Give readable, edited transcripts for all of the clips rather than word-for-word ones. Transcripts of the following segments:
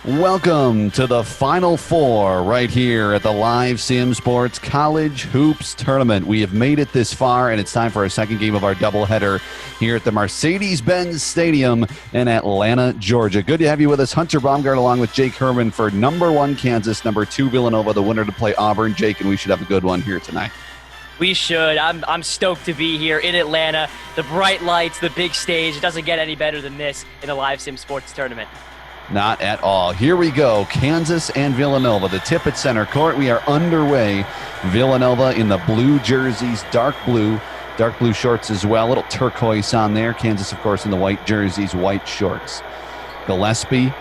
Welcome to the Final Four right here at the Live Sim Sports College Hoops Tournament. We have made it this far, and it's time for our second game of our doubleheader here at the Mercedes-Benz Stadium in Atlanta, Georgia. Good to have you with us. Hunter Baumgart along with Jake Herman for number 1 Kansas, number 2 Villanova, the winner to play Auburn. Jake, and we should have a good one here tonight. We should. I'm stoked to be here in Atlanta. The bright lights, the big stage. It doesn't get any better than this in the Live Sim Sports Tournament. Not at all. Here we go. Kansas and Villanova. The tip at center court. We are underway. Villanova in the blue jerseys, dark blue shorts as well. A little turquoise on there. Kansas, of course, in the white jerseys, white shorts. Gillespie,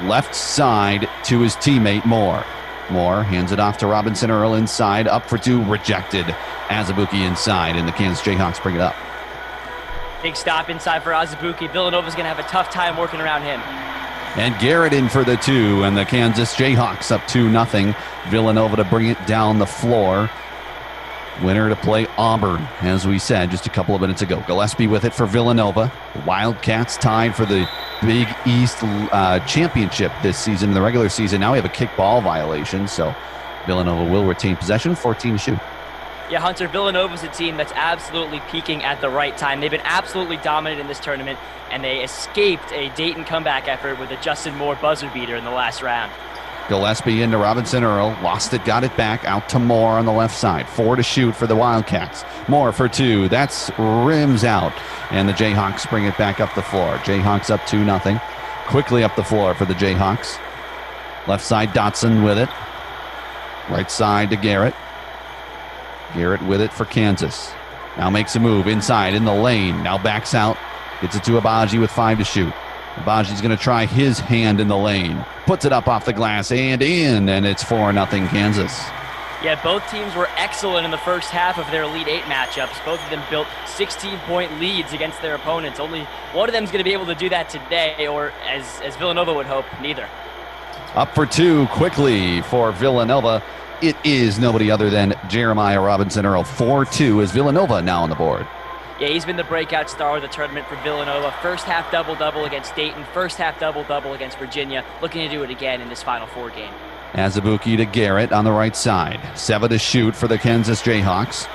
left side to his teammate Moore. Moore hands it off to Robinson Earl inside. Up for 2, rejected. Azubuike inside, and the Kansas Jayhawks bring it up. Big stop inside for Azubuike. Villanova's going to have a tough time working around him. And Garrett in for the 2, and the Kansas Jayhawks up 2-0. Villanova to bring it down the floor. Winner to play Auburn, as we said just a couple of minutes ago. Gillespie with it for Villanova. The Wildcats tied for the Big East championship this season in the regular season. Now we have a kickball violation, so Villanova will retain possession, 14 to shoot. Yeah, Hunter, Villanova's a team that's absolutely peaking at the right time. They've been absolutely dominant in this tournament, and they escaped a Dayton comeback effort with a Justin Moore buzzer beater in the last round. Gillespie into Robinson Earl. Lost it, got it back. Out to Moore on the left side. 4 to shoot for the Wildcats. Moore for 2. That's rims out. And the Jayhawks bring it back up the floor. Jayhawks up 2-0. Quickly up the floor for the Jayhawks. Left side, Dotson with it. Right side to Garrett. Garrett with it for Kansas. Now makes a move inside in the lane. Now backs out. Gets it to Abaji with 5 to shoot. Abaji's going to try his hand in the lane. Puts it up off the glass and in, and it's 4-0 Kansas. Yeah, both teams were excellent in the first half of their Elite Eight matchups. Both of them built 16-point leads against their opponents. Only one of them is going to be able to do that today, or as Villanova would hope, neither. Up for 2 quickly for Villanova. It is nobody other than Jeremiah Robinson Earl. 4-2 is Villanova now on the board. Yeah, he's been the breakout star of the tournament for Villanova. First half double-double against Dayton. First half double-double against Virginia. Looking to do it again in this Final Four game. Azubuike to Garrett on the right side. 7 to shoot for the Kansas Jayhawks.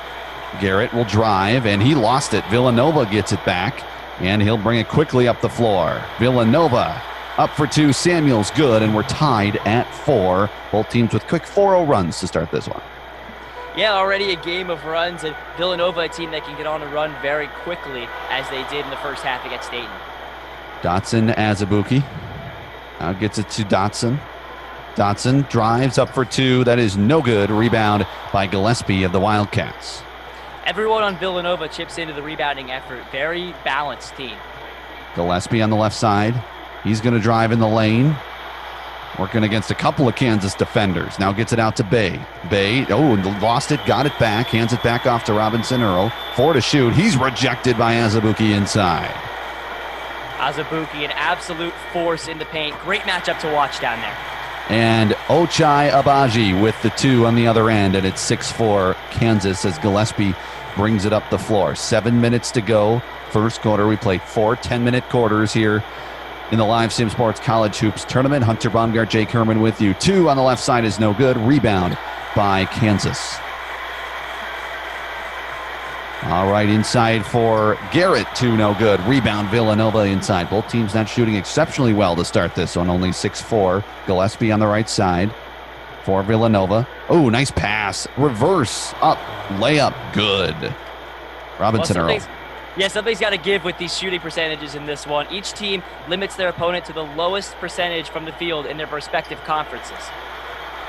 Garrett will drive, and he lost it. Villanova gets it back, and he'll bring it quickly up the floor. Villanova up for 2. Samuel's good, and we're tied at 4. Both teams with quick 4-0 runs to start this one. Yeah, already a game of runs, and Villanova, a team that can get on a run very quickly, as they did in the first half against Dayton. Dotson, Azubuike. Now gets it to Dotson. Dotson drives up for 2. That is no good. Rebound by Gillespie of the Wildcats. Everyone on Villanova chips into the rebounding effort. Very balanced team. Gillespie on the left side. He's going to drive in the lane. Working against a couple of Kansas defenders. Now gets it out to Bay. Bay, lost it, got it back. Hands it back off to Robinson Earl. 4 to shoot. He's rejected by Azubuike inside. Azubuike, an absolute force in the paint. Great matchup to watch down there. And Ochai Abaji with the 2 on the other end. And it's 6-4 Kansas as Gillespie brings it up the floor. 7 minutes to go. First quarter, we played 4 10-minute quarters here in the Live Sim Sports College Hoops Tournament. Hunter Baumgart, Jake Herman with you. 2 on the left side is no good. Rebound by Kansas. All right, inside for Garrett. 2 no good. Rebound Villanova inside. Both teams not shooting exceptionally well to start this one. Only 6-4. Gillespie on the right side for Villanova. Oh, nice pass. Reverse. Up. Layup. Good. Robinson Earl. Yeah, something's got to give with these shooting percentages in this one. Each team limits their opponent to the lowest percentage from the field in their respective conferences.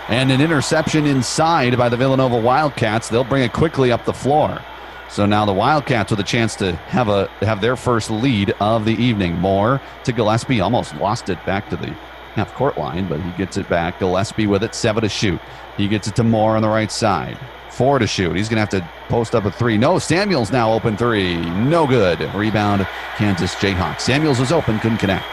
And an interception inside by the Villanova Wildcats. They'll bring it quickly up the floor. So now the Wildcats with a chance to have their first lead of the evening. Moore to Gillespie. Almost lost it back to the half-court line, but he gets it back. Gillespie with it, 7 to shoot. He gets it to Moore on the right side. 4 to shoot. He's going to have to post up a 3. No, Samuels now open 3. No good. Rebound, Kansas Jayhawks. Samuels was open, couldn't connect.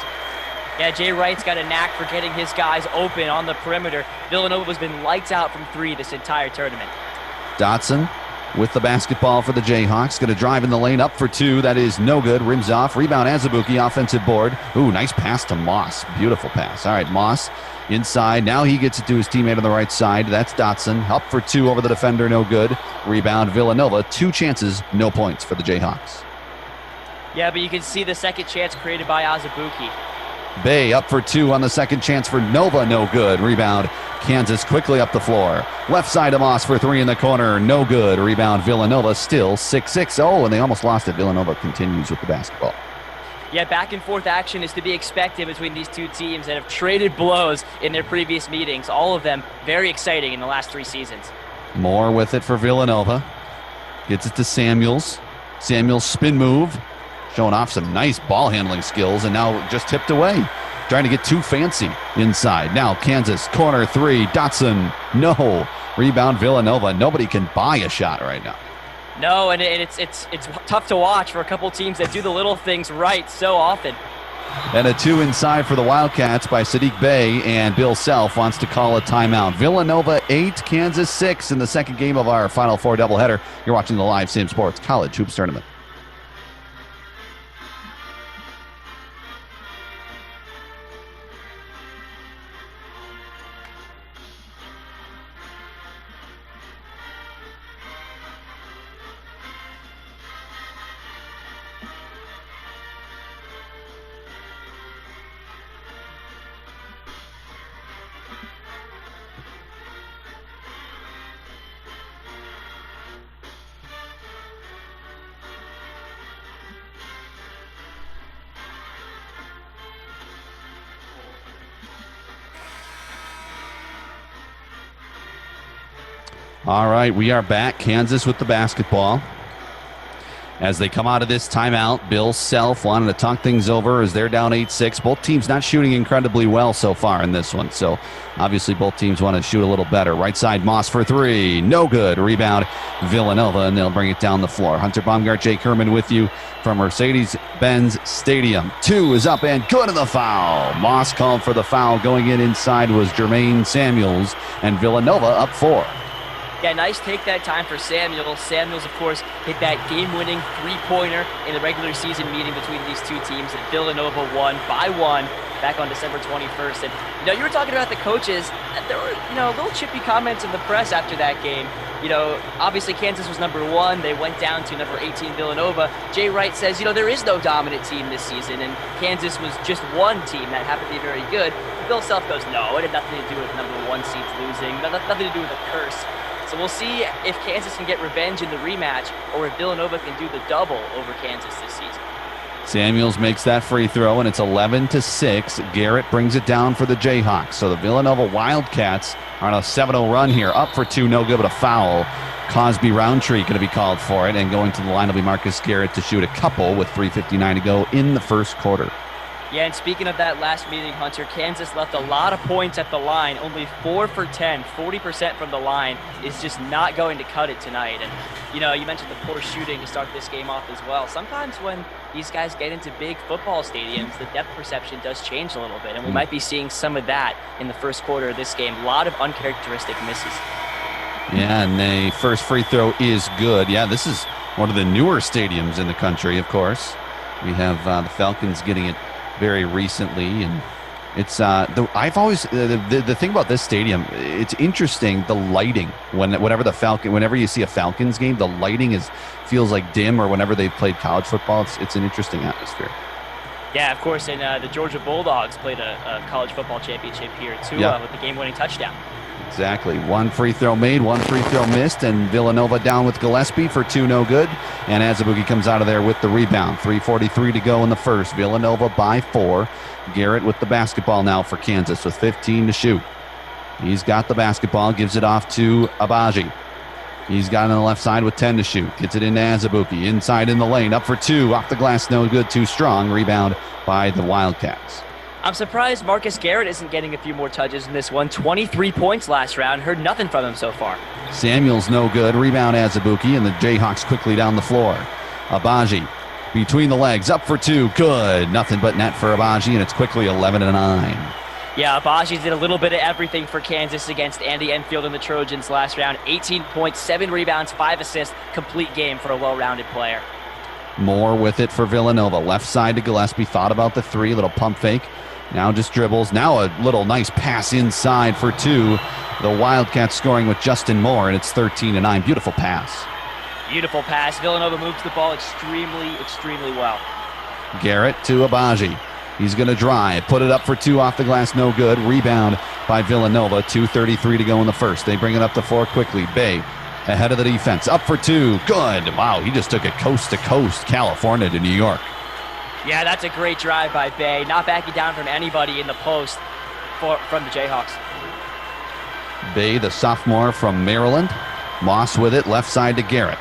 Yeah, Jay Wright's got a knack for getting his guys open on the perimeter. Villanova's been lights out from 3 this entire tournament. Dotson with the basketball for the Jayhawks. Going to drive in the lane, up for 2. That is no good. Rims off. Rebound, Azubuike, offensive board. Ooh, nice pass to Moss. Beautiful pass. All right, Moss inside. Now he gets it to his teammate on the right side. That's Dotson. Up for 2 over the defender. No good. Rebound, Villanova. 2 chances, no points for the Jayhawks. Yeah, but you can see the second chance created by Azubuike. Bay up for 2 on the second chance for Nova. No good. Rebound, Kansas quickly up the floor. Left side of Moss for 3 in the corner. No good. Rebound, Villanova still 6-6. Oh, and they almost lost it. Villanova continues with the basketball. Yeah, back and forth action is to be expected between these two teams that have traded blows in their previous meetings. All of them very exciting in the last 3 seasons. Moore with it for Villanova. Gets it to Samuels. Samuels spin move. Showing off some nice ball handling skills, and now just tipped away. Trying to get too fancy inside. Now Kansas, corner 3, Dotson, no. Rebound, Villanova. Nobody can buy a shot right now. No, and it's tough to watch for a couple teams that do the little things right so often. And a 2 inside for the Wildcats by Sadiq Bey, and Bill Self wants to call a timeout. Villanova 8, Kansas 6 in the second game of our Final Four doubleheader. You're watching the live Sim Sports College Hoops Tournament. All right, we are back. Kansas with the basketball. As they come out of this timeout, Bill Self wanting to talk things over as they're down 8-6. Both teams not shooting incredibly well so far in this one, so obviously both teams want to shoot a little better. Right side, Moss for 3. No good. Rebound, Villanova, and they'll bring it down the floor. Hunter Baumgart, Jake Herman with you from Mercedes-Benz Stadium. 2 is up and good to the foul. Moss called for the foul. Going inside was Jermaine Samuels, and Villanova up 4. Yeah, nice take that time for Samuels. Samuels, of course, hit that game-winning 3-pointer in the regular season meeting between these two teams, and Villanova won by 1 back on December 21st. And, you were talking about the coaches. There were, little chippy comments in the press after that game. Obviously Kansas was number 1. They went down to number 18 Villanova. Jay Wright says, there is no dominant team this season, and Kansas was just one team that happened to be very good. Bill Self goes, no, it had nothing to do with number 1 seeds losing, nothing to do with a curse. So we'll see if Kansas can get revenge in the rematch or if Villanova can do the double over Kansas this season. Samuels makes that free throw, and it's 11-6. Garrett brings it down for the Jayhawks. So the Villanova Wildcats are on a 7-0 run here. Up for 2, no good, but a foul. Cosby Roundtree going to be called for it, and going to the line will be Marcus Garrett to shoot a couple with 3:59 to go in the first quarter. Yeah, and speaking of that last meeting, Hunter, Kansas left a lot of points at the line. Only 4 for 10, 40% from the line is just not going to cut it tonight. And, you mentioned the poor shooting to start this game off as well. Sometimes when these guys get into big football stadiums, the depth perception does change a little bit. And we might be seeing some of that in the first quarter of this game. A lot of uncharacteristic misses. Yeah, and the first free throw is good. Yeah, this is one of the newer stadiums in the country, of course. We have the Falcons getting it very recently, and it's the thing about this stadium, it's interesting, the lighting. Whenever you see a Falcons game, the lighting feels like dim, or whenever they've played college football, it's an interesting atmosphere. Yeah, of course, and the Georgia Bulldogs played a college football championship here too, with the game-winning touchdown. Exactly. 1 free throw made, 1 free throw missed, and Villanova down with Gillespie for 2, no good. And Azubuike comes out of there with the rebound. 3:43 to go in the first. Villanova by 4. Garrett with the basketball now for Kansas with 15 to shoot. He's got the basketball, gives it off to Abaji. He's got it on the left side with 10 to shoot. Gets it into Azubuike. Inside in the lane. Up for two. Off the glass. No good. Too strong. Rebound by the Wildcats. I'm surprised Marcus Garrett isn't getting a few more touches in this one. 23 points last round. Heard nothing from him so far. Samuels no good. Rebound Azubuike, and the Jayhawks quickly down the floor. Abaji between the legs. Up for two. Good. Nothing but net for Abaji, and it's quickly 11-9. Yeah, Abaji did a little bit of everything for Kansas against Andy Enfield and the Trojans last round. 18 points, 7 rebounds, 5 assists. Complete game for a well-rounded player. More with it for Villanova. Left side to Gillespie. Thought about the three. Little pump fake. Now just dribbles. Now a little nice pass inside for two. The Wildcats scoring with Justin Moore, and it's 13-9. Beautiful pass. Beautiful pass. Villanova moves the ball extremely, extremely well. Garrett to Abaji. He's going to drive. Put it up for two off the glass. No good. Rebound by Villanova. 2:33 to go in the first. They bring it up the floor quickly. Bay ahead of the defense. Up for two. Good. Wow, he just took it coast to coast, California to New York. Yeah, that's a great drive by Bay. Not backing down from anybody in the post from the Jayhawks. Bay, the sophomore from Maryland. Moss with it. Left side to Garrett.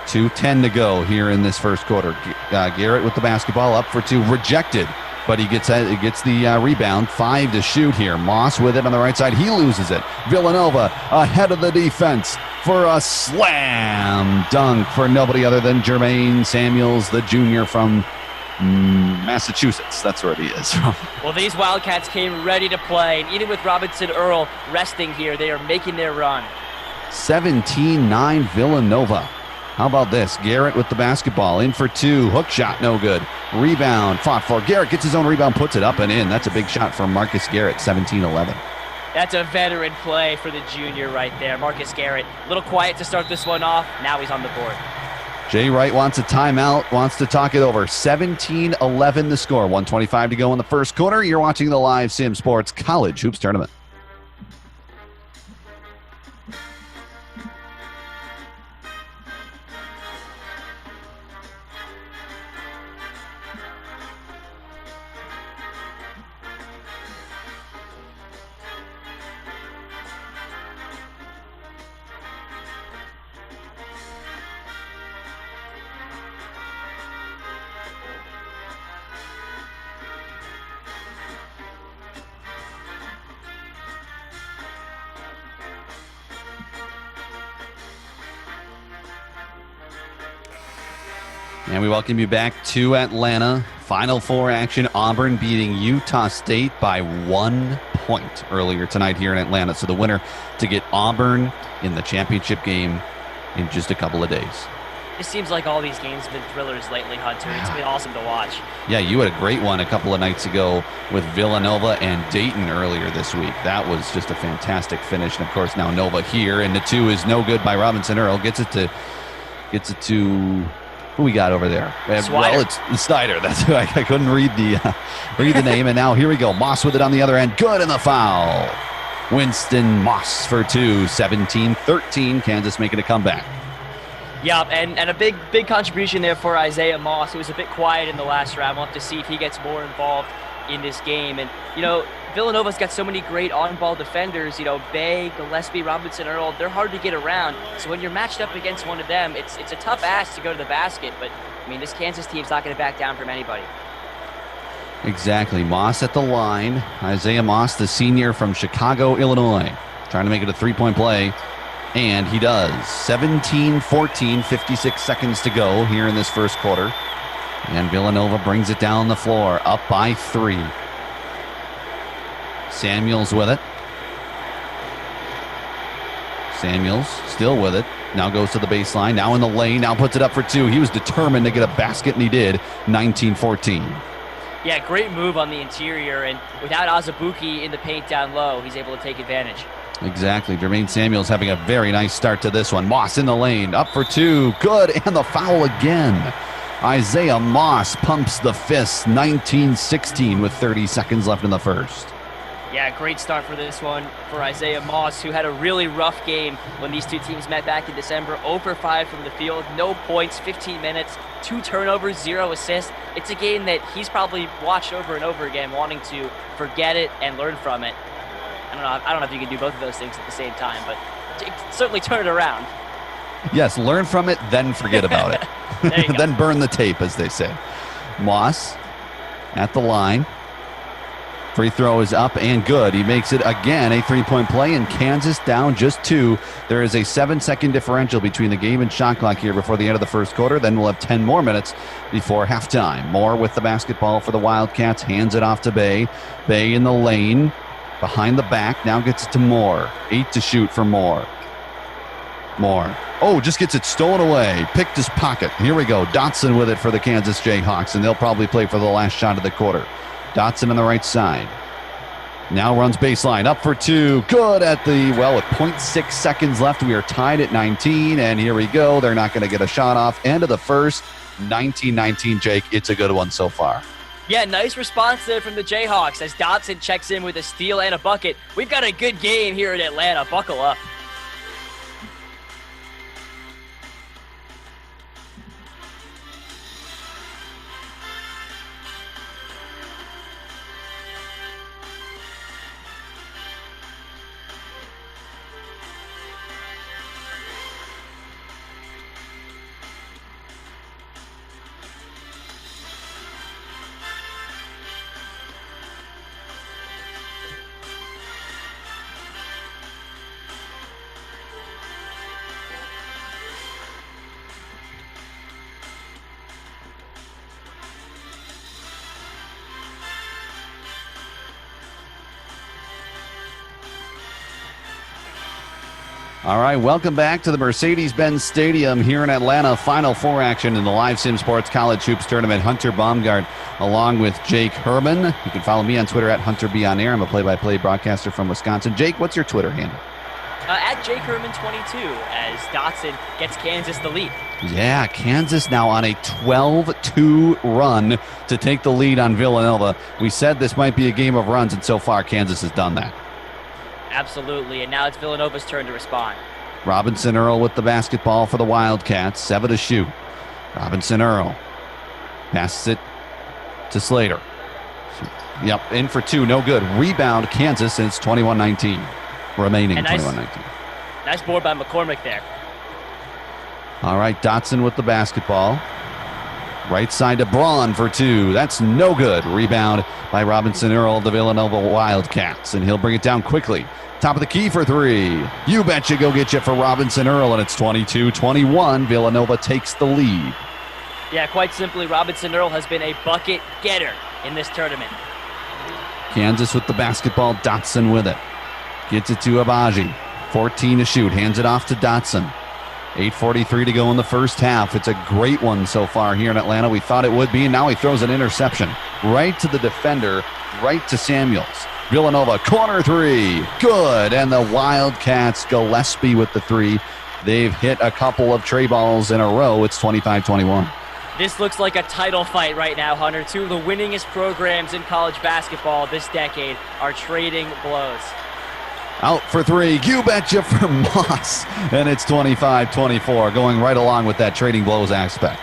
2:10 to go here in this first quarter. Garrett with the basketball. Up for two. Rejected. But he gets the rebound. 5 to shoot here. Moss with it on the right side. He loses it. Villanova ahead of the defense for a slam dunk for nobody other than Jermaine Samuels, the junior from Massachusetts. That's where he is from. Well, these Wildcats came ready to play, and even with Robinson Earl resting here, they are making their run. 17-9 Villanova. How about this? Garrett with the basketball. In for two. Hook shot, no good. Rebound, fought for. Garrett gets his own rebound, puts it up and in. That's a big shot from Marcus Garrett, 17-11. That's a veteran play for the junior right there. Marcus Garrett, a little quiet to start this one off. Now he's on the board. Jay Wright wants a timeout, wants to talk it over. 17-11 the score. 1:25 to go in the first quarter. You're watching the live Sim Sports College Hoops Tournament. And we welcome you back to Atlanta. Final Four action. Auburn beating Utah State by 1 point earlier tonight here in Atlanta. So the winner to get Auburn in the championship game in just a couple of days. It seems like all these games have been thrillers lately, Hunter. It's been awesome to watch. Yeah, you had a great one a couple of nights ago with Villanova and Dayton earlier this week. That was just a fantastic finish. And, of course, now Nova here. And the two is no good by Robinson Earl. Gets it to who we got over there? Well, it's Snyder. That's who I couldn't read the name. And now here we go. Moss with it on the other end. Good in the foul. Winston Moss for two. 17-13. Kansas making a comeback. Yeah, and a big contribution there for Isaiah Moss, who was a bit quiet in the last round. We'll have to see if he gets more involved in this game. And, Villanova's got so many great on-ball defenders. Bay, Gillespie, Robinson Earl, they're hard to get around. So when you're matched up against one of them, it's a tough ask to go to the basket. But, this Kansas team's not going to back down from anybody. Exactly. Moss at the line. Isaiah Moss, the senior from Chicago, Illinois, trying to make it a three-point play. And he does. 17-14, 56 seconds to go here in this first quarter. And Villanova brings it down the floor, up by 3. Samuels with it. Samuels still with it. Now goes to the baseline. Now in the lane. Now puts it up for 2. He was determined to get a basket, and he did. 19-14. Yeah, great move on the interior. And without Azubuike in the paint down low, he's able to take advantage. Exactly. Jermaine Samuels having a very nice start to this one. Moss in the lane. Up for 2. Good. And the foul again. Isaiah Moss pumps the fist. 19-16 with 30 seconds left in the first. Yeah, great start for this one for Isaiah Moss, who had a really rough game when these two teams met back in December. 0 for 5 from the field, no points, 15 minutes, 2 turnovers, 0 assists. It's a game that he's probably watched over and over again, wanting to forget it and learn from it. I don't know if you can do both of those things at the same time, but certainly turn it around. Yes, learn from it, then forget about it. There you go. Then burn the tape, as they say. Moss at the line. Free throw is up and good. He makes it again, a three-point play, and Kansas down just 2. There is a 7-second differential between the game and shot clock here before the end of the first quarter. Then we'll have 10 more minutes before halftime. Moore with the basketball for the Wildcats. Hands it off to Bay. Bay in the lane. Behind the back. Now gets it to Moore. 8 to shoot for Moore. Moore. Oh, just gets it stolen away. Picked his pocket. Here we go. Dotson with it for the Kansas Jayhawks, and they'll probably play for the last shot of the quarter. Dotson on the right side. Now runs baseline. Up for 2. Good at the, with 0.6 seconds left. We are tied at 19, and here we go. They're not going to get a shot off. End of the first. 19-19, Jake. It's a good one so far. Yeah, nice response there from the Jayhawks as Dotson checks in with a steal and a bucket. We've got a good game here in Atlanta. Buckle up. All right, welcome back to the Mercedes-Benz Stadium here in Atlanta. Final Four action in the Live Sim Sports College Hoops Tournament. Hunter Baumgart along with Jake Herman. You can follow me on Twitter at HunterBeOnAir. I'm a play-by-play broadcaster from Wisconsin. Jake, what's your Twitter handle? At Jake Herman 22 as Dotson gets Kansas the lead. Yeah, Kansas now on a 12-2 run to take the lead on Villanova. We said this might be a game of runs, and so far Kansas has done that. Absolutely, and now it's Villanova's turn to respond. Robinson Earl with the basketball for the Wildcats. 7 to shoot. Robinson Earl passes it to Slater. Yep, in for 2, no good. Rebound, Kansas, and it's 21-19. Remaining 21-19. Nice board by McCormick there. All right, Dotson with the basketball. Right side to Braun for 2. That's no good. Rebound by Robinson Earl, the Villanova Wildcats, and he'll bring it down quickly. Top of the key for 3. You betcha, go get you for Robinson Earl, and it's 22-21. Villanova takes the lead. Yeah, quite simply, Robinson Earl has been a bucket getter in this tournament. Kansas with the basketball, Dotson with it. Gets it to Abaji. 14 to shoot, hands it off to Dotson. 8:43 to go in the first half. It's a great one so far here in Atlanta. We thought it would be, and now he throws an interception right to the defender, right to Samuels. Villanova, corner 3, good, and the Wildcats, Gillespie with the 3. They've hit a couple of tray balls in a row. It's 25-21. This looks like a title fight right now, Hunter. 2 of the winningest programs in college basketball this decade are trading blows. Out for 3, you betcha for Moss, and it's 25-24, going right along with that trading blows aspect.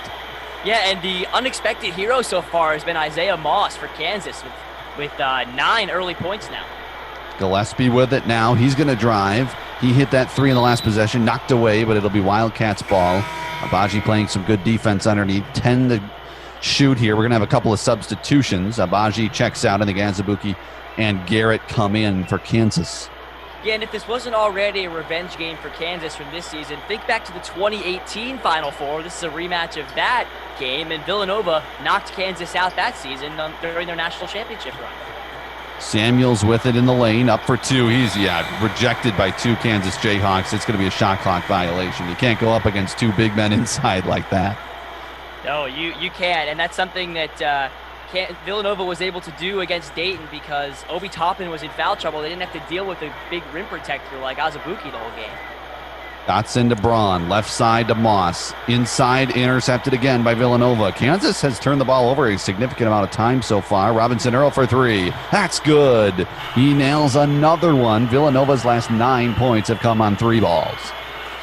Yeah, and the unexpected hero so far has been Isaiah Moss for Kansas with 9 early points now. Gillespie with it now. He's going to drive. He hit that 3 in the last possession, knocked away, but it'll be Wildcats ball. Abaji playing some good defense underneath. 10 to shoot here. We're going to have a couple of substitutions. Abaji checks out, and the Gazabuki and Garrett come in for Kansas. Yeah, and if this wasn't already a revenge game for Kansas from this season, think back to the 2018 Final Four. This is a rematch of that game, and Villanova knocked Kansas out that season during their national championship run. Samuels with it in the lane, up for 2. He's, rejected by 2 Kansas Jayhawks. It's going to be a shot clock violation. You can't go up against 2 big men inside like that. No, you can't, and that's something that Villanova was able to do against Dayton because Obi Toppin was in foul trouble. They didn't have to deal with a big rim protector like Azubuike the whole game. Dotson to Braun, left side to Moss. Inside, intercepted again by Villanova. Kansas has turned the ball over a significant amount of time so far. Robinson Earl for 3. That's good. He nails another one. Villanova's last 9 points have come on 3 balls.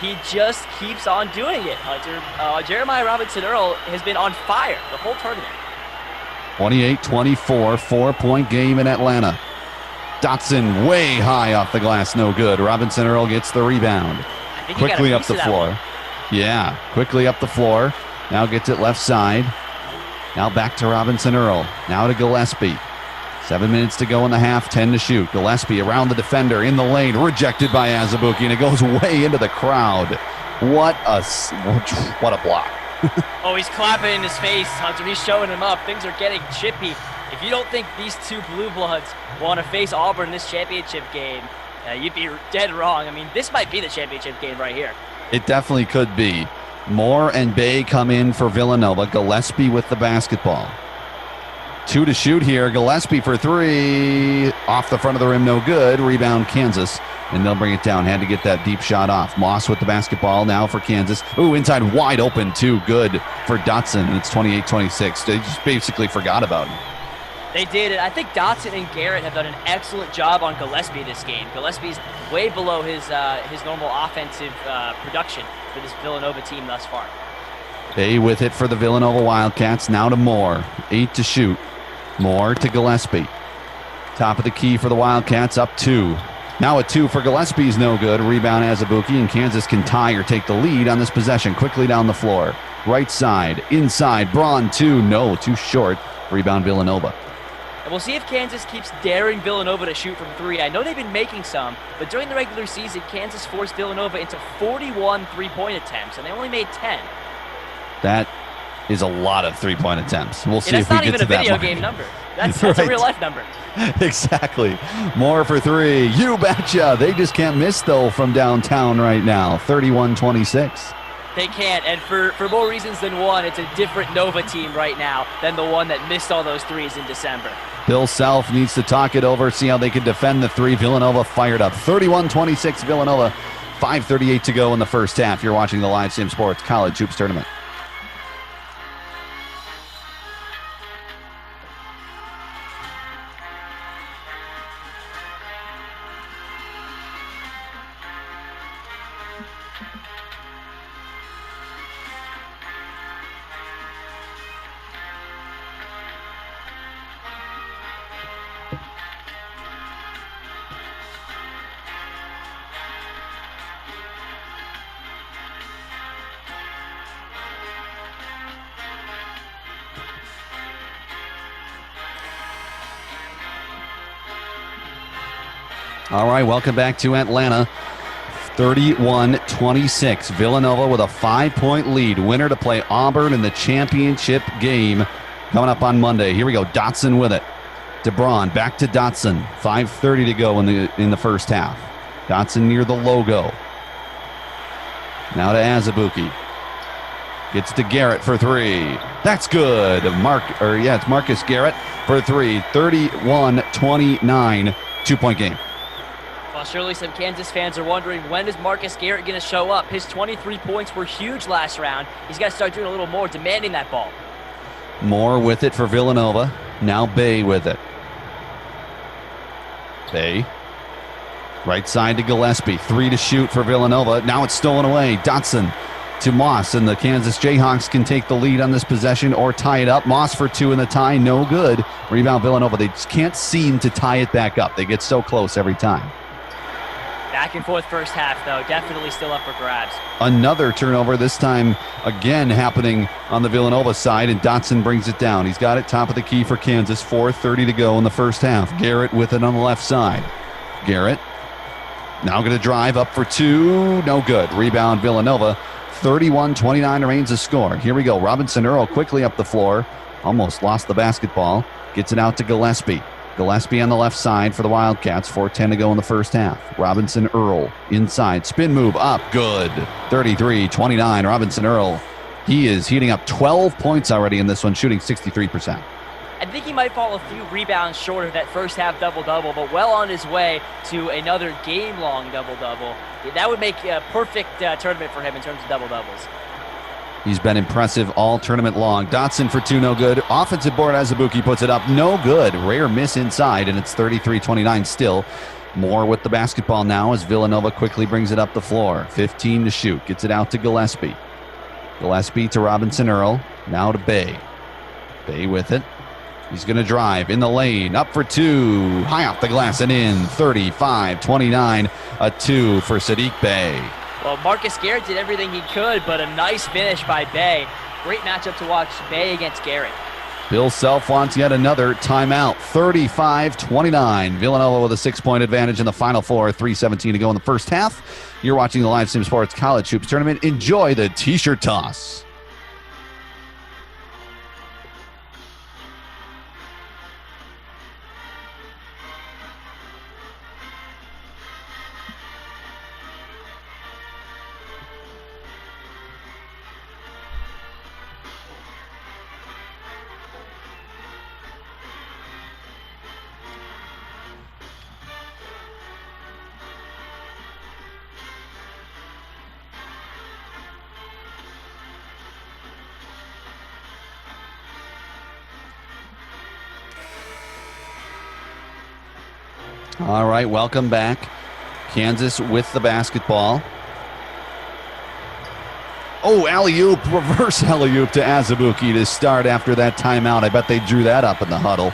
He just keeps on doing it, Hunter. Jeremiah Robinson Earl has been on fire the whole tournament. 28-24, 4-point game in Atlanta. Dotson way high off the glass, no good. Robinson Earl gets the rebound. Quickly up the floor. Yeah, quickly up the floor. Now gets it left side. Now back to Robinson Earl. Now to Gillespie. 7 minutes to go in the half, 10 to shoot. Gillespie around the defender in the lane, rejected by Azubuike, and it goes way into the crowd. What a block. Oh, he's clapping in his face, Hunter. He's showing him up. Things are getting chippy. If you don't think these two Blue Bloods want to face Auburn in this championship game, you'd be dead wrong. I mean, this might be the championship game right here. It definitely could be. Moore and Bay come in for Villanova. Gillespie with the basketball. 2 to shoot here. Gillespie for 3. Off the front of the rim, no good. Rebound, Kansas. And they'll bring it down. Had to get that deep shot off. Moss with the basketball now for Kansas. Ooh, inside wide open, too good for Dotson. And it's 28-26. They just basically forgot about him. They did, and I think Dotson and Garrett have done an excellent job on Gillespie this game. Gillespie's way below his normal offensive production for this Villanova team thus far. Bay with it for the Villanova Wildcats. Now to Moore. 8 to shoot. Moore to Gillespie. Top of the key for the Wildcats, up 2. Now a 2 for Gillespie is no good. Rebound Azubuike, and Kansas can tie or take the lead on this possession. Quickly down the floor. Right side, inside. Braun 2, no, too short. Rebound Villanova. And we'll see if Kansas keeps daring Villanova to shoot from 3. I know they've been making some, but during the regular season, Kansas forced Villanova into 41 three-point attempts, and they only made 10. That is a lot of three-point attempts. We'll see if we get to that. That's not even a video game number. That's right. A real-life number. Exactly. Moore for 3. You betcha. They just can't miss, though, from downtown right now. 31-26. They can't, and for more reasons than one, it's a different Nova team right now than the one that missed all those threes in December. Bill Self needs to talk it over, see how they can defend the 3. Villanova fired up. 31-26 Villanova. 5:38 to go in the first half. You're watching the Live Sim Sports College Hoops Tournament. All right, welcome back to Atlanta. 31-26. Villanova with a 5-point lead. Winner to play Auburn in the championship game coming up on Monday. Here we go. Dotson with it. DeBron back to Dotson. 5:30 to go in the first half. Dotson near the logo. Now to Azubuike. Gets to Garrett for 3. That's good. It's Marcus Garrett for 3. 31-29. 2-point game. Well, surely some Kansas fans are wondering, when is Marcus Garrett going to show up? His 23 points were huge last round. He's got to start doing a little more, demanding that ball. Moore with it for Villanova. Now Bay with it. Bay. Right side to Gillespie. 3 to shoot for Villanova. Now it's stolen away. Dotson to Moss, and the Kansas Jayhawks can take the lead on this possession or tie it up. Moss for 2 in the tie. No good. Rebound Villanova. They just can't seem to tie it back up. They get so close every time. Back and forth first half, though. Definitely still up for grabs. Another turnover, this time again happening on the Villanova side, and Dotson brings it down. He's got it top of the key for Kansas. 4:30 to go in the first half. Garrett with it on the left side. Garrett now going to drive up for 2. No good. Rebound Villanova. 31-29 remains the score. Here we go. Robinson Earl quickly up the floor. Almost lost the basketball. Gets it out to Gillespie. Gillespie on the left side for the Wildcats. 4:10 to go in the first half. Robinson Earl inside. Spin move up. Good. 33-29. Robinson Earl. He is heating up 12 points already in this one, shooting 63%. I think he might fall a few rebounds short of that first half double-double, but well on his way to another game-long double-double. That would make a perfect tournament for him in terms of double-doubles. He's been impressive all tournament long. Dotson for 2, no good. Offensive board, Azubuike puts it up, no good. Rare miss inside, and it's 33-29 still. Moore with the basketball now as Villanova quickly brings it up the floor. 15 to shoot. Gets it out to Gillespie. Gillespie to Robinson Earl. Now to Bay. Bay with it. He's going to drive in the lane, up for two, high off the glass and in, 35-29, a two for Saddiq Bey. Well, Marcus Garrett did everything he could, but a nice finish by Bey. Great matchup to watch, Bey against Garrett. Bill Self wants yet another timeout, 35-29. Villanova with a 6-point advantage in the Final Four, 3:17 to go in the first half. You're watching the Live Sim Sports College Hoops Tournament. Enjoy the T-shirt toss. All right, welcome back. Kansas with the basketball. Oh, alley-oop, reverse alley-oop to Azubuike to start after that timeout. I bet they drew that up in the huddle.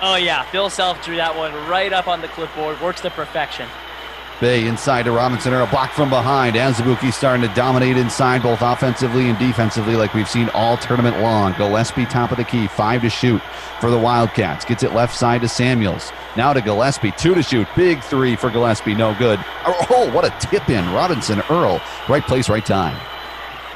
Oh, yeah. Bill Self drew that one right up on the clipboard. Works to perfection. Bey inside to Robinson Earl, block from behind. Azubuike starting to dominate inside both offensively and defensively like we've seen all tournament long. Gillespie top of the key, 5 to shoot for the Wildcats. Gets it left side to Samuels. Now to Gillespie, 2 to shoot. Big 3 for Gillespie, no good. Oh, what a tip in. Robinson Earl, right place, right time.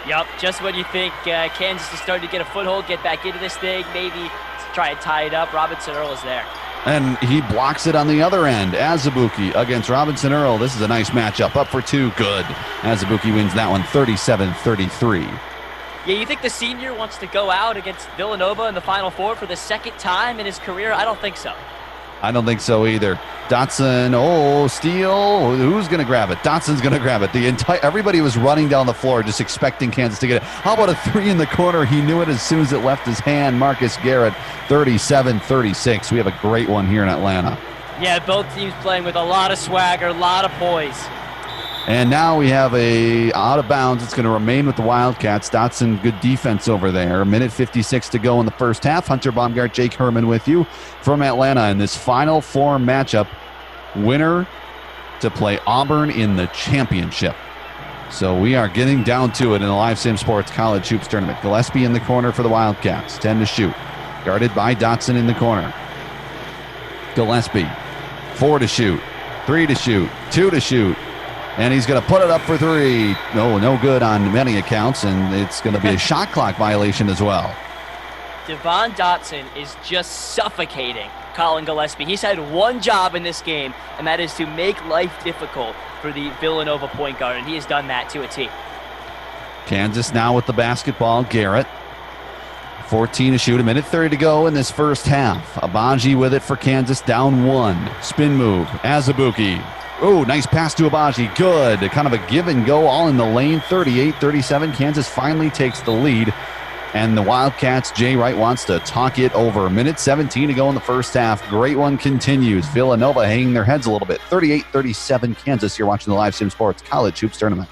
Yup, just when you think Kansas is starting to get a foothold, get back into this thing, maybe try and tie it up, Robinson Earl is there. And he blocks it on the other end. Azubuike against Robinson Earl. This is a nice matchup. Up for 2, good. Azubuike wins that one 37-33. Yeah, you think the senior wants to go out against Villanova in the Final Four for the second time in his career? I don't think so. I don't think so either. Dotson, steal. Who's going to grab it? Dotson's going to grab it. Everybody was running down the floor just expecting Kansas to get it. How about a 3 in the corner? He knew it as soon as it left his hand. Marcus Garrett, 37-36. We have a great one here in Atlanta. Yeah, both teams playing with a lot of swagger, a lot of poise. And now we have a out of bounds. It's going to remain with the Wildcats. Dotson, good defense over there. 1:56 to go in the first half. Hunter Baumgart, Jake Herman with you from Atlanta in this Final Four matchup. Winner to play Auburn in the championship. So we are getting down to it in the Live Sim Sports College Hoops Tournament. Gillespie in the corner for the Wildcats. 10 to shoot. Guarded by Dotson in the corner. Gillespie, 4 to shoot. 3 to shoot. 2 to shoot. And he's going to put it up for 3. No good on many accounts, and it's going to be a shot clock violation as well. Devon Dotson is just suffocating Colin Gillespie. He's had one job in this game, and that is to make life difficult for the Villanova point guard, and he has done that to a T. Kansas now with the basketball. Garrett, 14 to shoot, 1:30 to go in this first half. Abaji with it for Kansas, down 1. Spin move, Azubuike. Oh, nice pass to Abaji. Good. Kind of a give and go all in the lane. 38-37. Kansas finally takes the lead. And the Wildcats, Jay Wright wants to talk it over. 1:17 to go in the first half. Great one continues. Villanova hanging their heads a little bit. 38-37 Kansas. You're watching the Live Sim Sports College Hoops Tournament.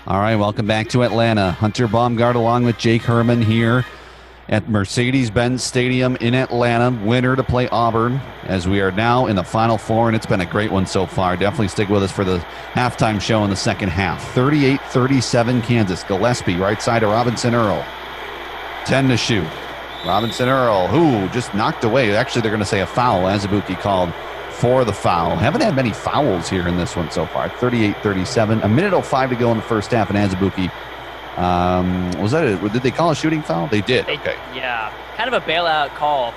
All right, welcome back to Atlanta. Hunter Baumgart along with Jake Herman here at Mercedes-Benz Stadium in Atlanta. Winner to play Auburn as we are now in the Final Four, and it's been a great one so far. Definitely stick with us for the halftime show in the second half. 38-37 Kansas. Gillespie, right side to Robinson Earl. 10 to shoot. Robinson Earl, who just knocked away. Actually, they're going to say a foul. Azubuike called for the foul. Haven't had many fouls here in this one so far. 38-37. 1:05 to go in the first half, and Azubuike. Did they call a shooting foul? They did. Okay. Yeah, kind of a bailout call.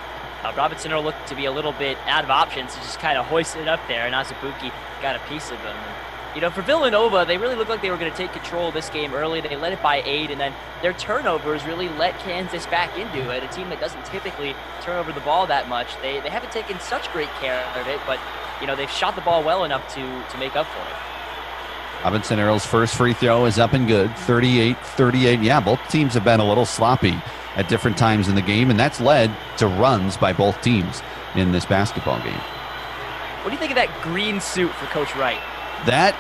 Robinson Earl looked to be a little bit out of options, so just kind of hoisted it up there, and Azubuike got a piece of him. And, for Villanova, they really looked like they were going to take control of this game early. They led it by 8, and then their turnovers really let Kansas back into it. A team that doesn't typically turn over the ball that much. They haven't taken such great care of it, but they've shot the ball well enough to make up for it. Robinson Earl's first free throw is up and good. 38-38. Yeah, both teams have been a little sloppy at different times in the game, and that's led to runs by both teams in this basketball game. What do you think of that green suit for Coach Wright?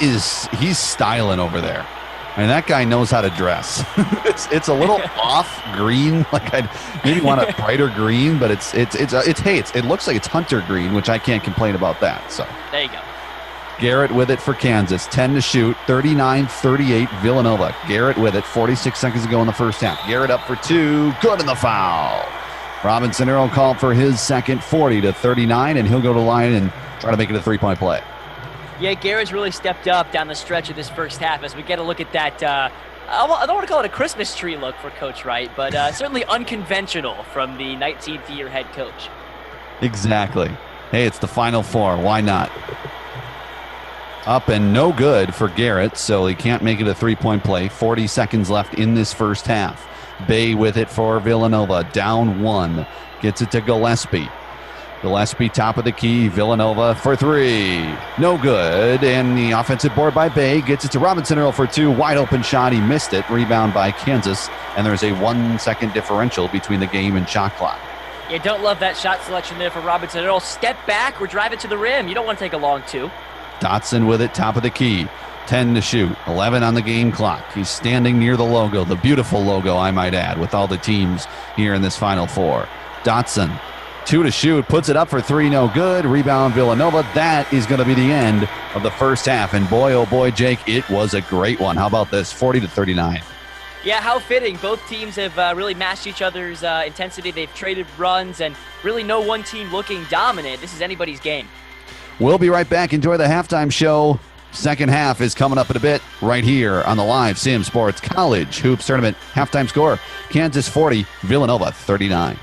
He's styling over there. I mean, that guy knows how to dress. it's a little off green. Like I maybe want a brighter green, but it looks like it's hunter green, which I can't complain about that. So there you go. Garrett with it for Kansas. 10 to shoot. 39-38 Villanova. Garrett with it. 46 seconds to go in the first half. Garrett up for 2. Good in the foul. Robinson Earl called for his second. 40-39, and he'll go to the line and try to make it a three-point play. Yeah, Garrett's really stepped up down the stretch of this first half as we get a look at that. I don't want to call it a Christmas tree look for Coach Wright, but certainly unconventional from the 19th-year head coach. Exactly. Hey, it's the Final Four. Why not? Up and no good for Garrett, so he can't make it a three-point play. 40 seconds left in this first half. Bay with it for Villanova. Down 1. Gets it to Gillespie. Gillespie top of the key. Villanova for 3. No good. And the offensive board by Bay gets it to Robinson Earl for 2. Wide open shot. He missed it. Rebound by Kansas. And there's a 1-second differential between the game and shot clock. You don't love that shot selection there for Robinson Earl. Step back or drive it to the rim. You don't want to take a long 2. Dotson with it, top of the key. 10 to shoot, 11 on the game clock. He's standing near the logo, the beautiful logo, I might add, with all the teams here in this Final Four. Dotson, 2 to shoot, puts it up for 3, no good. Rebound Villanova. That is going to be the end of the first half. And boy, oh boy, Jake, it was a great one. How about this? 40-39. Yeah, how fitting. Both teams have really matched each other's intensity. They've traded runs, and really no one team looking dominant. This is anybody's game. We'll be right back. Enjoy the halftime show. Second half is coming up in a bit right here on the live Sim Sports College Hoops Tournament halftime score. Kansas 40, Villanova 39.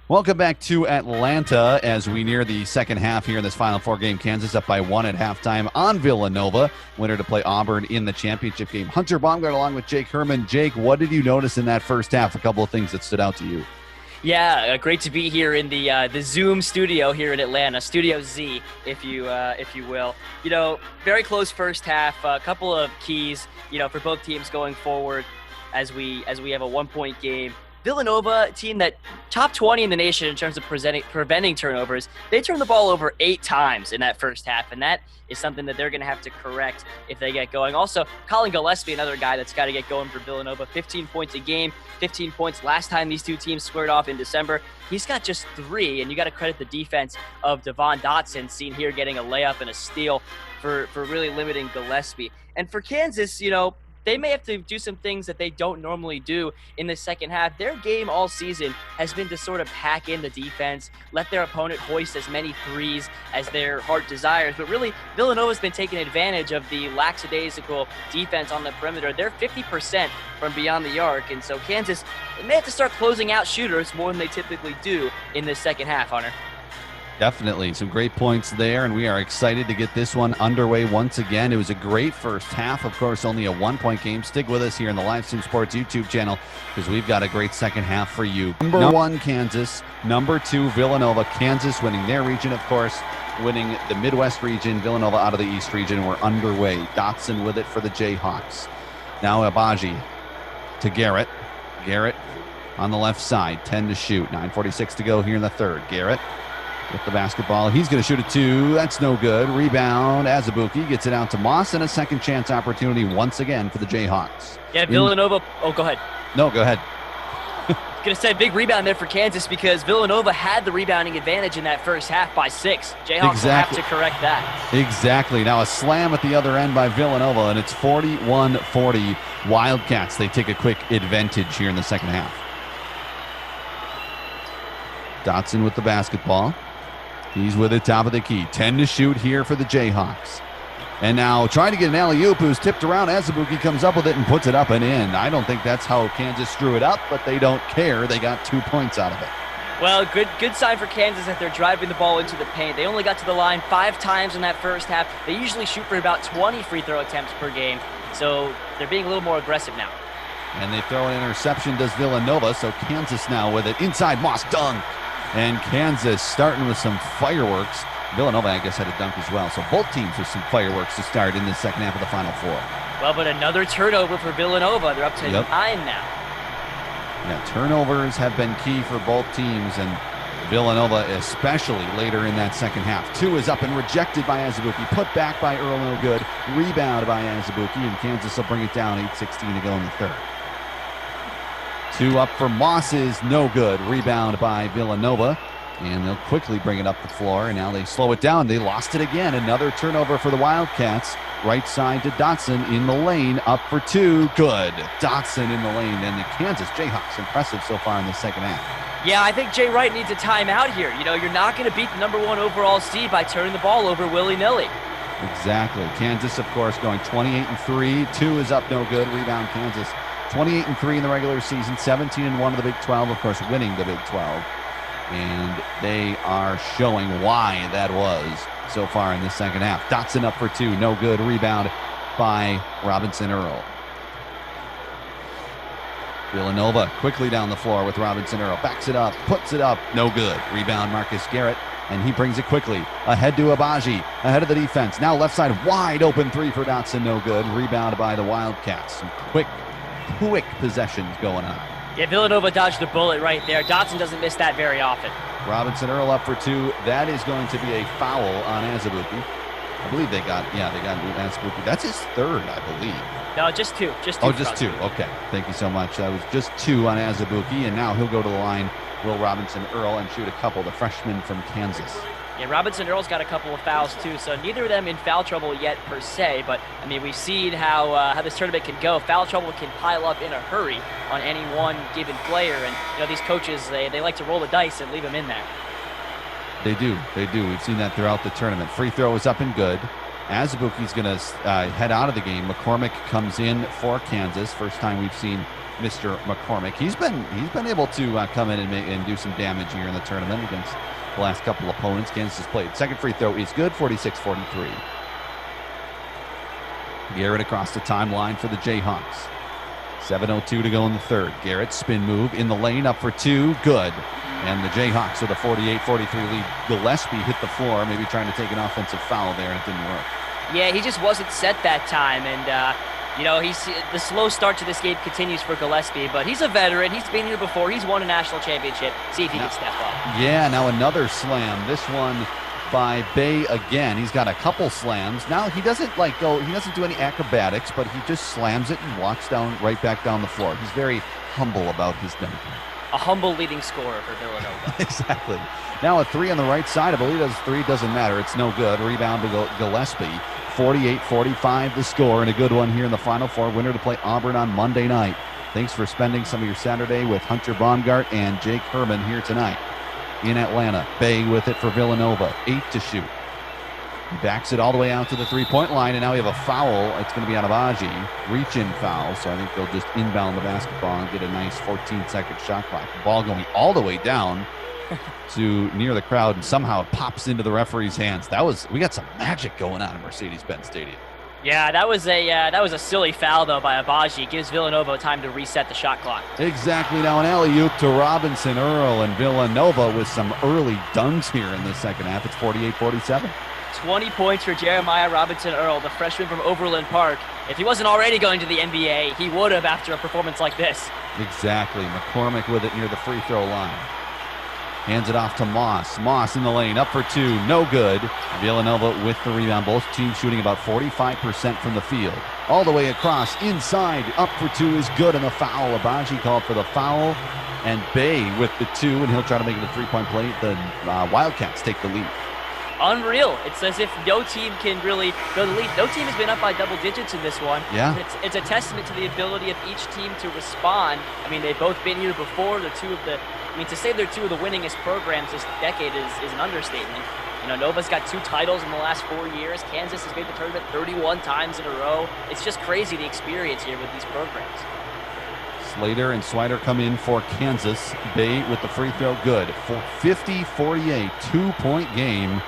Welcome back to Atlanta as we near the second half here in this Final Four game. Kansas up by 1 at halftime on Villanova. Winner to play Auburn in the championship game. Hunter Baumgart along with Jake Herman. Jake, what did you notice in that first half? A couple of things that stood out to you. Yeah, great to be here in the Zoom studio here in Atlanta, Studio Z, if you will. You know, very close first half. A couple of keys, you know, for both teams going forward as we have a 1-point game. Villanova, a team that top 20 in the nation in terms of preventing turnovers, they turned the ball over 8 times in that first half, and that is something that they're going to have to correct if they get going. Also, Colin Gillespie, another guy that's got to get going for Villanova, 15 points a game, 15 points last time these two teams squared off in December. He's got just 3, and you got to credit the defense of Devon Dotson, seen here getting a layup and a steal for really limiting Gillespie. And for Kansas, you know, they may have to do some things that they don't normally do in the second half. Their game all season has been to sort of pack in the defense, let their opponent hoist as many threes as their heart desires. But really, Villanova's been taking advantage of the lackadaisical defense on the perimeter. They're 50% from beyond the arc, and so Kansas may have to start closing out shooters more than they typically do in the second half, Hunter. Definitely some great points there, and we are excited to get this one underway once again. It was a great first half. Of course, only a 1-point game. Stick with us here in the Livestream Sports YouTube channel because we've got a great second half for you. Number 1, Kansas. Number 2, Villanova. Kansas winning their region, of course, winning the Midwest region. Villanova out of the East region. We're underway. Dotson with it for the Jayhawks. Now Abaji to Garrett. Garrett on the left side. 10 to shoot. 9:46 to go here in the third. Garrett with the basketball. He's going to shoot it 2. That's no good. Rebound. Azubuike gets it out to Moss, and a second chance opportunity once again for the Jayhawks. Yeah, Villanova. Oh, go ahead. No, go ahead. Going to say big rebound there for Kansas because Villanova had the rebounding advantage in that first half by 6. Jayhawks will have to correct that. Exactly. Now a slam at the other end by Villanova, and it's 41-40 Wildcats. They take a quick advantage here in the second half. Dotson with the basketball. He's with it, top of the key. 10 to shoot here for the Jayhawks. And now trying to get an alley-oop, who's tipped around. Azubuike comes up with it and puts it up and in. I don't think that's how Kansas screwed it up, but they don't care. They got 2 points out of it. Well, good sign for Kansas that they're driving the ball into the paint. They only got to the line 5 times in that first half. They usually shoot for about 20 free throw attempts per game, so they're being a little more aggressive now. And they throw an interception, does Villanova, so Kansas now with it. Inside, Moss, dunk. And Kansas starting with some fireworks. Villanova, I guess, had a dunk as well. So both teams with some fireworks to start in the second half of the Final Four. Well, but another turnover for Villanova. They're up to 9 now. Yeah, turnovers have been key for both teams, and Villanova especially later in that second half. 2 is up and rejected by Azubuike. Put back by Earl, no good. Rebound by Azubuike, and Kansas will bring it down. 8:16 to go in the third. 2 up for Moss is no good. Rebound by Villanova. And they'll quickly bring it up the floor, and now they slow it down. They lost it again. Another turnover for the Wildcats. Right side to Dotson in the lane. Up for 2. Good. Dotson in the lane. And the Kansas Jayhawks impressive so far in the second half. Yeah, I think Jay Wright needs a timeout here. You know, you're not going to beat the #1 overall seed by turning the ball over willy-nilly. Exactly. Kansas, of course, going 28-3. 2 is up, no good. Rebound Kansas. 28-3 in the regular season. 17-1 in the Big 12, of course, winning the Big 12. And they are showing why that was so far in the second half. Dotson up for 2. No good. Rebound by Robinson Earl. Villanova quickly down the floor with Robinson Earl. Backs it up. Puts it up. No good. Rebound Marcus Garrett. And he brings it quickly. Ahead to Abaji. Ahead of the defense. Now left side wide open 3 for Dotson. No good. Rebound by the Wildcats. Some quick possessions going on. Yeah, Villanova dodged the bullet right there. Dotson doesn't miss that very often. Robinson Earl up for 2. That is going to be a foul on Azubuike. I believe they got Azubuike. That's his third, I believe. No, just 2. Just 2. Oh, just 2. Okay. Thank you so much. That was just 2 on Azubuike, and now he'll go to the line, Will Robinson Earl, and shoot a couple, the freshman from Kansas. Yeah, Robinson Earl's got a couple of fouls too, so neither of them in foul trouble yet per se, but I mean, we've seen how this tournament can go. Foul trouble can pile up in a hurry on any one given player, and you know, these coaches, they like to roll the dice and leave them in there. They do. We've seen that throughout the tournament. Free throw is up and good. Azubuike's going to head out of the game. McCormick comes in for Kansas. First time we've seen Mr. McCormick. He's been able to come in and do some damage here in the tournament against the last couple opponents Kansas has played. Second free throw is good, 46-43. Garrett across the timeline for the Jayhawks. 7:02 to go in the third. Garrett spin move in the lane, up for 2, good. And the Jayhawks with a 48-43 lead. Gillespie hit the floor, maybe trying to take an offensive foul there, and it didn't work. Yeah, he just wasn't set that time, and you know, the slow start to this game continues for Gillespie, but he's a veteran. He's been here before. He's won a national championship. See if he can step up. Yeah, now another slam. This one by Bay again. He's got a couple slams. Now he doesn't he doesn't do any acrobatics, but he just slams it and walks right back down the floor. He's very humble about his dunk. A humble leading scorer for Villanova. Exactly. Now a 3 on the right side. I believe that's 3. Doesn't matter. It's no good. Rebound to Gillespie. 48-45 the score, and a good one here in the Final Four. Winner to play Auburn on Monday night. Thanks for spending some of your Saturday with Hunter Baumgart and Jake Herman here tonight in Atlanta. Bay with it for Villanova. 8 to shoot. He backs it all the way out to the three-point line, and now we have a foul. It's going to be on Abaji. Reach-in foul, so I think they'll just inbound the basketball and get a nice 14-second shot clock. The ball going all the way down to near the crowd, and somehow it pops into the referee's hands. We got some magic going on in Mercedes-Benz Stadium. Yeah, that was a silly foul though by Abaji. Gives Villanova time to reset the shot clock. Exactly. Now an alley-oop to Robinson Earl, and Villanova with some early dunks here in the second half. It's 48-47. 20 points for Jeremiah Robinson Earl, the freshman from Overland Park. If he wasn't already going to the NBA, he would have after a performance like this. Exactly. McCormick with it near the free throw line. Hands it off to Moss. Moss in the lane, up for 2, no good. Villanova with the rebound. Both teams shooting about 45% from the field. All the way across, inside, up for 2 is good, and the foul. Abaji called for the foul, and Bay with the 2, and he'll try to make it a three-point play. The Wildcats take the lead. Unreal. It's as if no team can really go the lead. No team has been up by double digits in this one. Yeah. It's a testament to the ability of each team to respond. I mean, they've both been here before. To say they're 2 of the winningest programs this decade is an understatement. You know, Nova's got 2 titles in the last 4 years. Kansas has made the tournament 31 times in a row. It's just crazy the experience here with these programs. Slater and Swider come in for Kansas. Bay with the free throw, good. 50-48, 2-point game.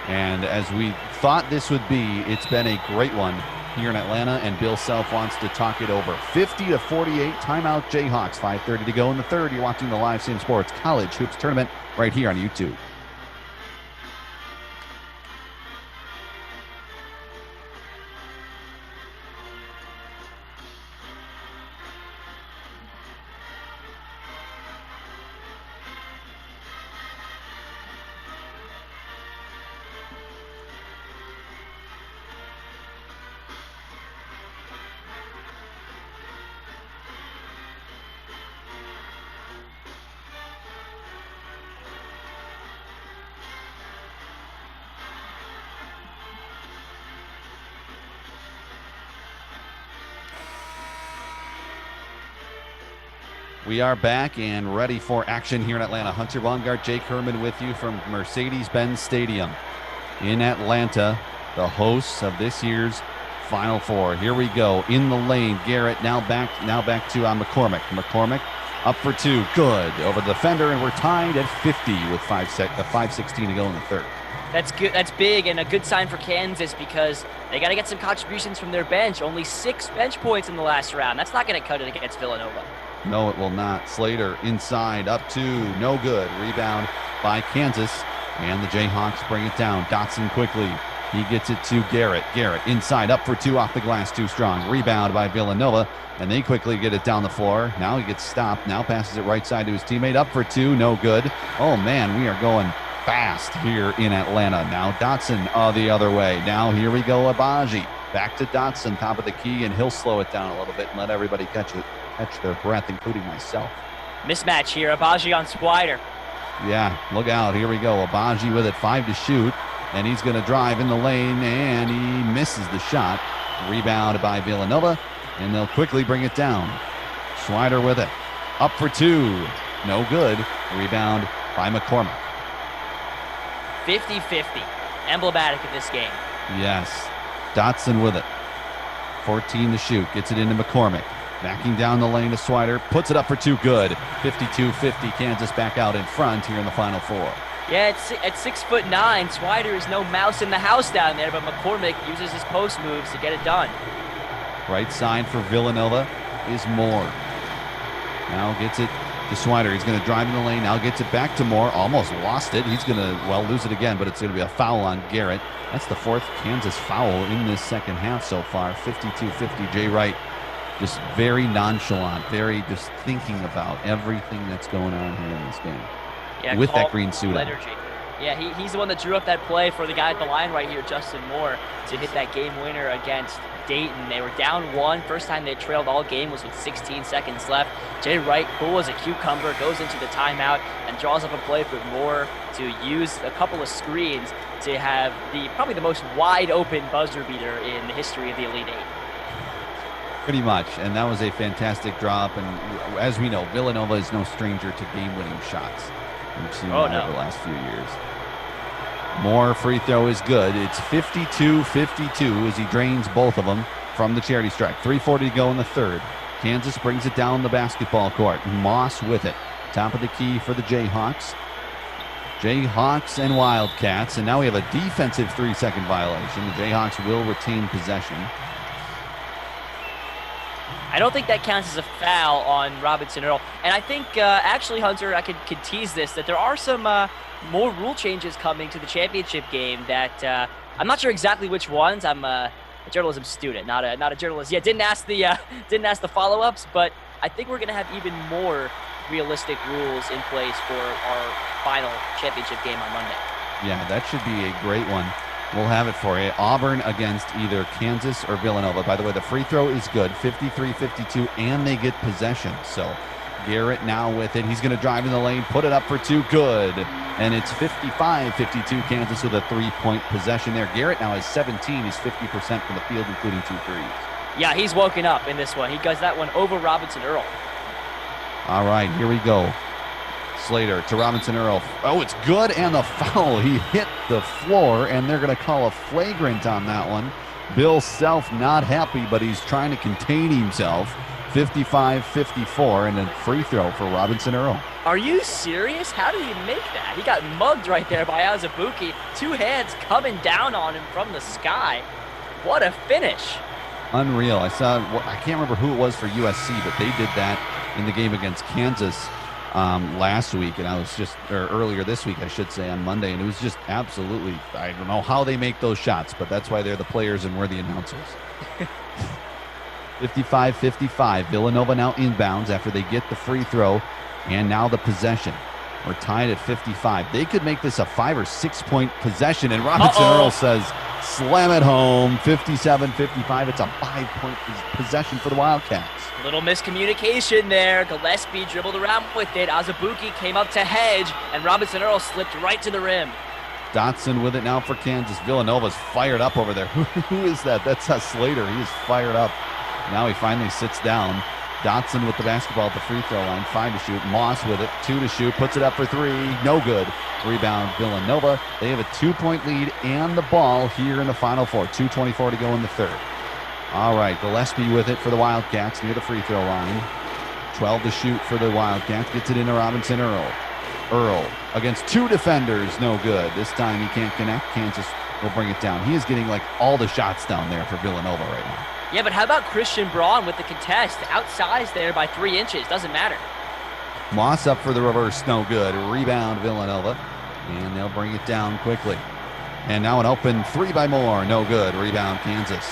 And as we thought this would be, it's been a great one here in Atlanta, and Bill Self wants to talk it over. 50-48, timeout Jayhawks. 5:30 to go in the third. You're watching the Live Sim Sports College Hoops Tournament right here on YouTube. We are back and ready for action here in Atlanta. Hunter Baumgart, Jake Herman with you from Mercedes-Benz Stadium in Atlanta, the hosts of this year's Final Four. Here we go in the lane. Garrett now back to McCormick. McCormick up for two, good over the defender, and we're tied at 50 with 5:16 to go in the third. That's good. That's big and a good sign for Kansas because they got to get some contributions from their bench. Only 6 bench points in the last round. That's not going to cut it against Villanova. No, it will not. Slater inside, up two, no good. Rebound by Kansas, and the Jayhawks bring it down. Dotson quickly. He gets it to Garrett. Garrett inside, up for two, off the glass, too strong. Rebound by Villanova, and they quickly get it down the floor. Now he gets stopped. Now passes it right side to his teammate. Up for two, no good. Oh, man, we are going fast here in Atlanta. Now Dotson the other way. Now here we go, Abaji. Back to Dotson, top of the key, and he'll slow it down a little bit and let everybody catch their breath, including myself. Mismatch here, Abaji on Swider. Yeah, look out. Here we go. Abaji with it, 5 to shoot, and he's going to drive in the lane, and he misses the shot. Rebound by Villanova, and they'll quickly bring it down. Swider with it. Up for two. No good. Rebound by McCormick. 50-50. Emblematic of this game. Yes. Dotson with it. 14 to shoot. Gets it into McCormick. Backing down the lane to Swider. Puts it up for two. Good. 52-50. Kansas back out in front here in the Final Four. Yeah, at 6'9", Swider is no mouse in the house down there, but McCormick uses his post moves to get it done. Right side for Villanova is Moore. Now gets it to Swider. He's going to drive in the lane. Now gets it back to Moore. Almost lost it. He's going to, lose it again, but it's going to be a foul on Garrett. That's the 4th Kansas foul in this second half so far. 52-50. Jay Wright just very nonchalant, very just thinking about everything that's going on here in this game. Yeah, with that green suit on. Yeah, he's the one that drew up that play for the guy at the line right here, Justin Moore, to hit that game winner against Dayton. They were down 1. First time they trailed all game was with 16 seconds left. Jay Wright, cool as a cucumber, goes into the timeout and draws up a play for Moore to use a couple of screens to have probably the most wide open buzzer beater in the history of the Elite Eight. Pretty much, and that was a fantastic drop. And as we know, Villanova is no stranger to game-winning shots. We've seen that over the last few years. Moore free throw is good. It's 52-52 as he drains both of them from the charity stripe. 3:40 to go in the third. Kansas brings it down the basketball court. Moss with it. Top of the key for the Jayhawks. Jayhawks and Wildcats. And now we have a defensive 3-second violation. The Jayhawks will retain possession. I don't think that counts as a foul on Robinson Earl. And I think, actually, Hunter, I could tease this, that there are some more rule changes coming to the championship game that I'm not sure exactly which ones. I'm a journalism student, not a journalist. Yeah, didn't ask the follow-ups, but I think we're going to have even more realistic rules in place for our final championship game on Monday. Yeah, that should be a great one. We'll have it for you. Auburn against either Kansas or Villanova. By the way, the free throw is good, 53-52, and they get possession. So Garrett now with it. He's going to drive in the lane, put it up for two, good. And it's 55-52, Kansas with a 3-point possession there. Garrett now has 17. He's 50% from the field, including 2 threes. Yeah, he's woken up in this one. He does that one over Robinson Earl. All right, here we go. Slater to Robinson Earl. Oh, it's good, and the foul. He hit the floor, and they're going to call a flagrant on that one. Bill Self not happy, but he's trying to contain himself. 55-54, and a free throw for Robinson Earl. Are you serious? How did he make that? He got mugged right there by Azubuike. 2 hands coming down on him from the sky. What a finish. Unreal. I can't remember who it was for USC, but they did that in the game against Kansas last week, and earlier this week, I should say, on Monday, and it was just absolutely, I don't know how they make those shots, but that's why they're the players and we're the announcers. 55-55. Villanova now inbounds after they get the free throw, and now the possession. We're tied at 55. They could make this a 5 or 6 point possession, and Robinson Earl says, slam it home. 57-55. It's a 5 point possession for the Wildcats. Little miscommunication there. Gillespie dribbled around with it. Azubuike came up to hedge, and Robinson Earl slipped right to the rim. Dotson with it now for Kansas. Villanova's fired up over there. Who is that? That's Slater. He is fired up. Now he finally sits down. Dotson with the basketball at the free throw line. 5 to shoot. Moss with it. 2 to shoot. Puts it up for 3. No good. Rebound Villanova. They have a 2-point lead and the ball here in the Final Four. 2:24 to go in the third. All right. Gillespie with it for the Wildcats near the free throw line. 12 to shoot for the Wildcats. Gets it into Robinson Earl. Earl against 2 defenders. No good. This time he can't connect. Kansas will bring it down. He is getting like all the shots down there for Villanova right now. Yeah, but how about Christian Braun with the contest? Outsized there by 3 inches. Doesn't matter. Moss up for the reverse. No good. Rebound Villanova. And they'll bring it down quickly. And now an open 3 by Moore. No good. Rebound Kansas.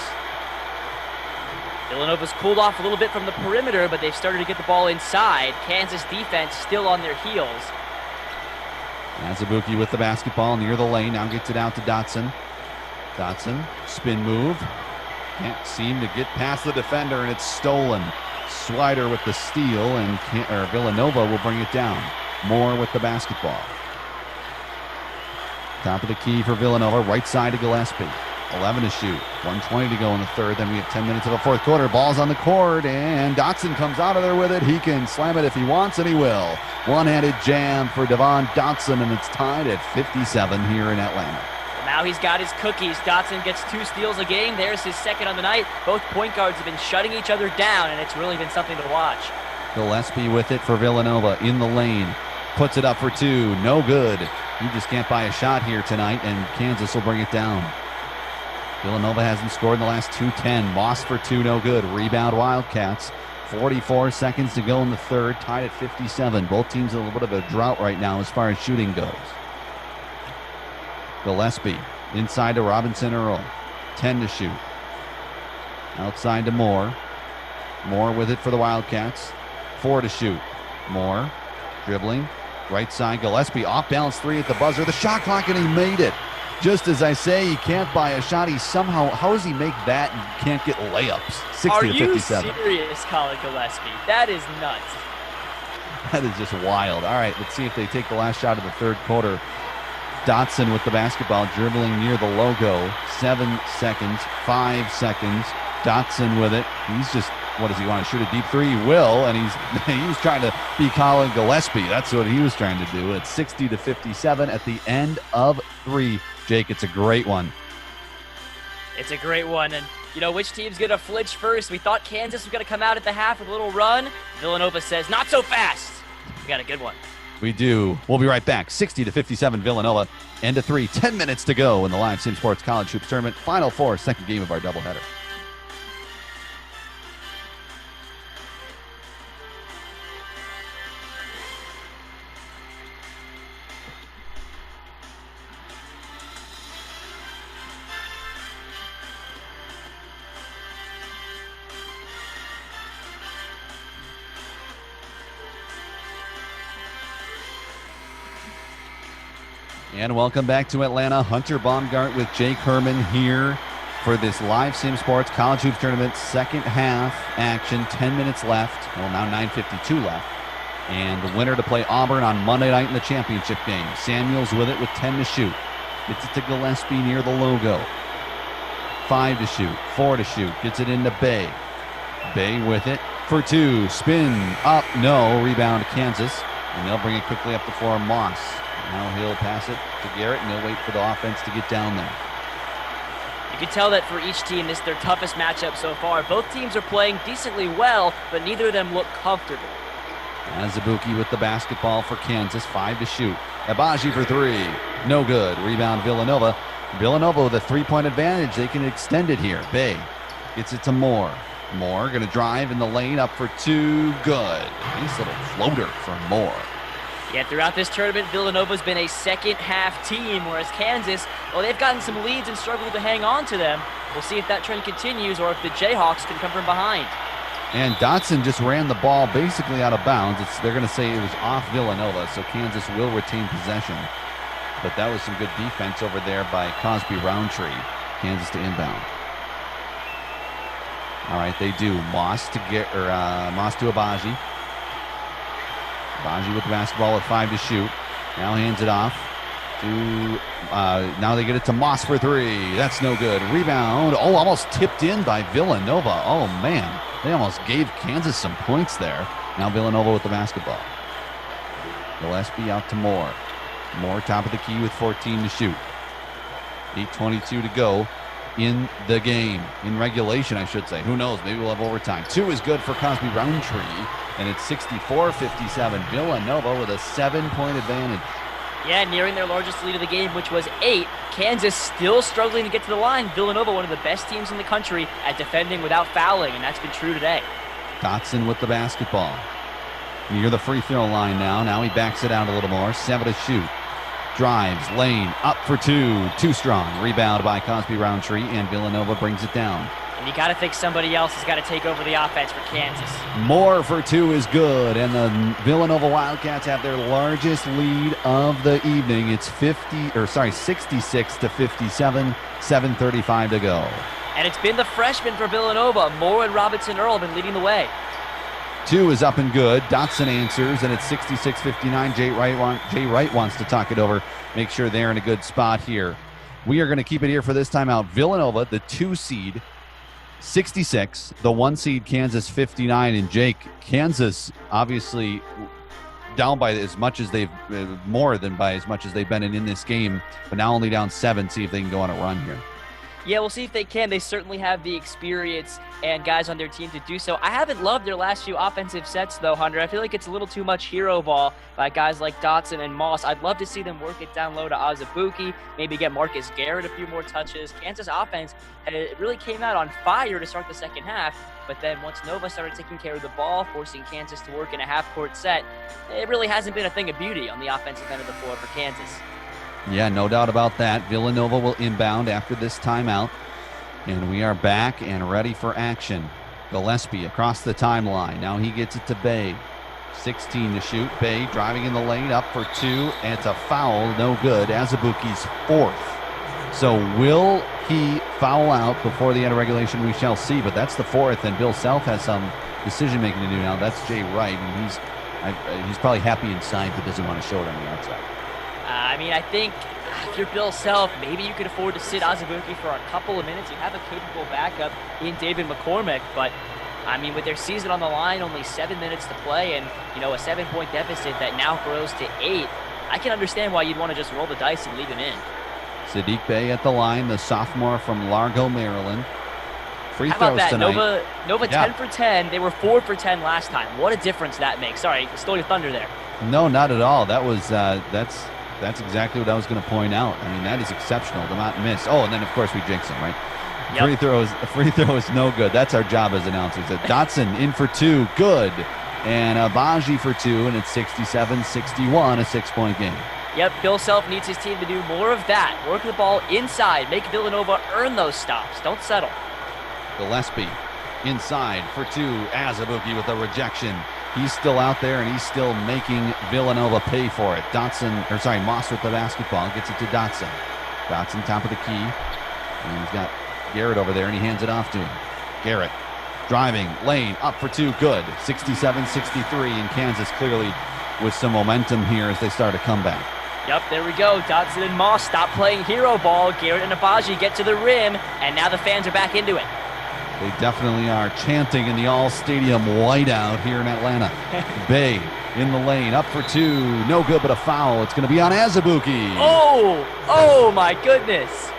Villanova's cooled off a little bit from the perimeter, but they've started to get the ball inside. Kansas defense still on their heels. Azubuike with the basketball near the lane. Now gets it out to Dotson. Dotson, spin move. Can't seem to get past the defender, and it's stolen. Swider with the steal, and Villanova will bring it down. Moore with the basketball. Top of the key for Villanova, right side to Gillespie. 11 to shoot, 1:20 to go in the third. Then we have 10 minutes of a fourth quarter. Ball's on the court, and Dotson comes out of there with it. He can slam it if he wants, and he will. One-handed jam for Devon Dotson, and it's tied at 57 here in Atlanta. Now he's got his cookies. Dotson gets 2 steals a game. There's his second on the night. Both point guards have been shutting each other down, and it's really been something to watch. Gillespie with it for Villanova in the lane. Puts it up for 2. No good. You just can't buy a shot here tonight, and Kansas will bring it down. Villanova hasn't scored in the last 2:10. Moss for 2. No good. Rebound Wildcats. 44 seconds to go in the third. Tied at 57. Both teams in a little bit of a drought right now as far as shooting goes. Gillespie inside to Robinson Earl. 10 to shoot. Outside to Moore. Moore with it for the Wildcats. 4 to shoot. Moore dribbling. Right side Gillespie. Off balance 3 at the buzzer. The shot clock, and he made it. Just as I say, he can't buy a shot. He somehow, how does he make that and can't get layups? 60 to 57. Are you serious, Colin Gillespie? That is nuts. That is just wild. All right, let's see if they take the last shot of the third quarter. Dotson with the basketball, dribbling near the logo. 7 seconds, 5 seconds. Dotson with it. He's just, what does he want to shoot a deep 3? He will, and he was trying to be Colin Gillespie. That's what he was trying to do. It's 60 to 57 at the end of 3. Jake, it's a great one. It's a great one, and you know which team's going to flinch first? We thought Kansas was going to come out at the half with a little run. Villanova says, not so fast. We got a good one. We do. We'll be right back. 60 to 57 Villanova. End of 3. 10 minutes to go in the Live Sim Sports College Hoops Tournament. Final 4, second game of our doubleheader. And welcome back to Atlanta. Hunter Baumgart with Jake Herman here for this Live Sim Sports College Hoops Tournament second half action. 10 minutes left. Well, now 9:52 left. And the winner to play Auburn on Monday night in the championship game. Samuels with it with 10 to shoot. Gets it to Gillespie near the logo. 5 to shoot. 4 to shoot. Gets it into Bay. Bay with it for 2. Spin up. No. Rebound Kansas. And they'll bring it quickly up the floor. Moss. Now he'll pass it to Garrett, and he'll wait for the offense to get down there. You can tell that for each team, this is their toughest matchup so far. Both teams are playing decently well, but neither of them look comfortable. Azubuike with the basketball for Kansas. 5 to shoot. Abaji for 3. No good. Rebound Villanova. Villanova with a 3-point advantage. They can extend it here. Bay Gets it to Moore. Moore going to drive in the lane, up for two. Good. Nice little floater from Moore. Yeah, throughout this tournament, Villanova's been a second-half team, whereas Kansas, well, they've gotten some leads and struggled to hang on to them. We'll see if that trend continues or if the Jayhawks can come from behind. And Dotson just ran the ball basically out of bounds. They're going to say it was off Villanova, so Kansas will retain possession. But that was some good defense over there by Cosby Roundtree. Kansas to inbound. All right, they do. Moss to Abaji. Abaji with the basketball with 5 to shoot. Now hands it off to, now they get it to Moss for 3. That's no good. Rebound. Oh, almost tipped in by Villanova. Oh, man. They almost gave Kansas some points there. Now Villanova with the basketball. Gillespie out to Moore. Moore top of the key with 14 to shoot. 8:22 to go in the game. In regulation, I should say. Who knows? Maybe we'll have overtime. 2 is good for Cosby Roundtree. And it's 64-57. Villanova with a 7-point advantage. Yeah, nearing their largest lead of the game, which was 8. Kansas still struggling to get to the line. Villanova, one of the best teams in the country at defending without fouling, and that's been true today. Dotson with the basketball. Near the free throw line now. Now he backs it out a little more. 7 to shoot. Drives, lane, up for 2. Too strong. Rebound by Cosby Roundtree, and Villanova brings it down. And you got to think somebody else has got to take over the offense for Kansas. Moore for 2 is good, and the Villanova Wildcats have their largest lead of the evening. It's 66 to 57, 7:35 to go. And it's been the freshmen for Villanova. Moore and Robinson Earl have been leading the way. 2 is up and good. Dotson answers, and it's 66-59. Jay Wright wants to talk it over. Make sure they're in a good spot here. We are going to keep it here for this timeout. Villanova, the 2 seed, 66, the 1 seed Kansas 59, and Jake, Kansas obviously down by as much as they've more than by as much as they've been in this game, but now only down 7. See if they can go on a run here. Yeah, we'll see if they can. They certainly have the experience and guys on their team to do so. I haven't loved their last few offensive sets, though, Hunter. I feel like it's a little too much hero ball by guys like Dotson and Moss. I'd love to see them work it down low to Azubuike, maybe get Marcus Garrett a few more touches. Kansas offense really came out on fire to start the second half, but then once Nova started taking care of the ball, forcing Kansas to work in a half-court set, it really hasn't been a thing of beauty on the offensive end of the floor for Kansas. Yeah, no doubt about that. Villanova will inbound after this timeout. And we are back and ready for action. Gillespie across the timeline. Now he gets it to Bay. 16 to shoot. Bay driving in the lane, up for 2. And it's a foul, no good. Azubuike's 4th. So will he foul out before the end of regulation? We shall see, but that's the 4th. And Bill Self has some decision-making to do now. That's Jay Wright, and he's probably happy inside but doesn't want to show it on the outside. I think if you're Bill Self, maybe you could afford to sit Azubuike for a couple of minutes. You have a capable backup in David McCormick, but with their season on the line, only 7 minutes to play, and a 7-point deficit that now grows to 8, I can understand why you'd want to just roll the dice and leave him in. Sadiq Bey at the line, the sophomore from Largo, Maryland. Free How about throws that? tonight. Nova 10 for 10. They were 4 for 10 last time. What a difference that makes. Sorry, stole your thunder there. No, not at all. That was that's exactly what I was going to point out. That is exceptional to not miss. Oh, and then of course we jinx him, right? Yep. Free throw is no good. That's our job as announcers. Dotson in for 2, good. And Abaji for 2, and it's 67-61, a 6-point game. Yep, Bill Self needs his team to do more of that. Work the ball inside. Make Villanova earn those stops. Don't settle. Gillespie inside for 2. Azubuike with a rejection. He's still out there, and he's still making Villanova pay for it. Moss with the basketball. Gets it to Dotson. Dotson, top of the key. And he's got Garrett over there, and he hands it off to him. Garrett driving, lane, up for 2, good. 67-63, and Kansas clearly with some momentum here as they start a comeback. Yep, there we go. Dotson and Moss stop playing hero ball. Garrett and Abaji get to the rim, and now the fans are back into it. They definitely are chanting in the all-stadium whiteout here in Atlanta. Bay in the lane, up for 2. No good, but a foul. It's going to be on Azubuike. Oh my goodness.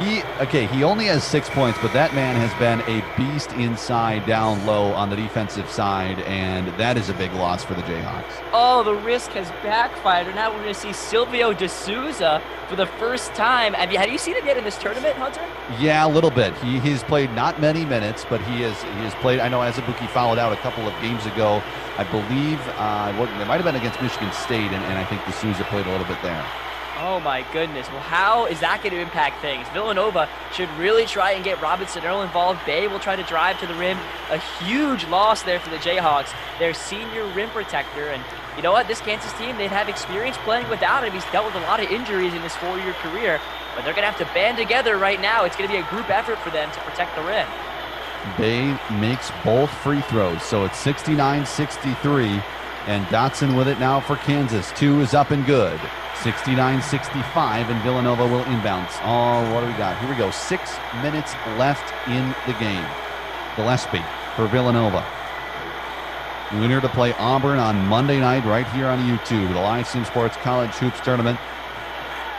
He only has 6 points, but that man has been a beast inside, down low on the defensive side, and that is a big loss for the Jayhawks. Oh, the risk has backfired, and now we're going to see Silvio De Souza for the first time. Have you seen him yet in this tournament, Hunter? Yeah, a little bit. He's played not many minutes, but he has played. I know Azubuike fouled out a couple of games ago. I believe it might have been against Michigan State, and I think De Souza played a little bit there. Oh my goodness. Well, how is that going to impact things? Villanova should really try and get Robinson Earl involved. Bay will try to drive to the rim. A huge loss there for the Jayhawks, their senior rim protector. And you know what? This Kansas team, they'd have experience playing without him. He's dealt with a lot of injuries in his 4-year career, but they're going to have to band together right now. It's going to be a group effort for them to protect the rim. Bay makes both free throws, so it's 69-63, and Dotson with it now for Kansas. 2 is up and good. 69-65, and Villanova will inbounds. Oh, what do we got? Here we go. 6 minutes left in the game. Gillespie for Villanova. Winner to play Auburn on Monday night right here on YouTube, the Live Sim Sports College Hoops Tournament.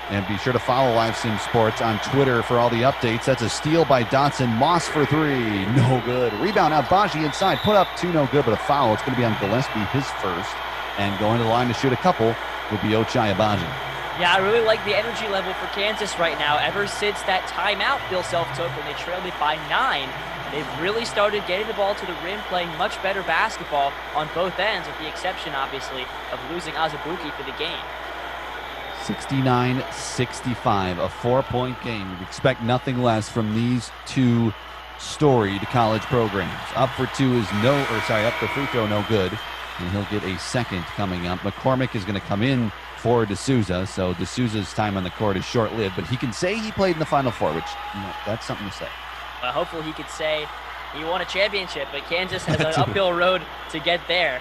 And be sure to follow Live Sim Sports on Twitter for all the updates. That's a steal by Dotson. Moss for 3. No good. Rebound now. Baji inside. Put up 2. No good, but a foul. It's going to be on Gillespie, his first. And going to the line to shoot a couple would be Ochai Abaji. Yeah, I really like the energy level for Kansas right now. Ever since that timeout Bill Self took when they trailed it by 9, they've really started getting the ball to the rim, playing much better basketball on both ends, with the exception, obviously, of losing Azubuike for the game. 69-65, a 4-point game. You'd expect nothing less from these two storied college programs. Up for 2 is up the free throw, no good. And he'll get a second coming up. McCormick is going to come in for De Souza, so De Souza's time on the court is short-lived, but he can say he played in the Final Four, which, that's something to say. Well, hopefully he could say he won a championship, but Kansas has an uphill road to get there.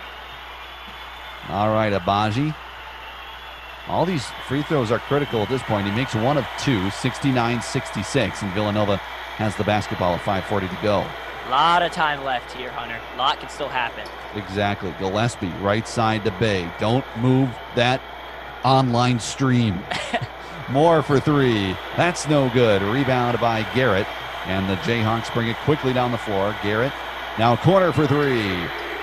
All right, Abaji. All these free throws are critical at this point. He makes 1 of 2, 69-66, and Villanova has the basketball at 5:40 to go. A lot of time left here, Hunter. A lot can still happen. Exactly. Gillespie, right side to Bay. Don't move that online stream. Moore for 3. That's no good. Rebound by Garrett. And the Jayhawks bring it quickly down the floor. Garrett now corner for 3.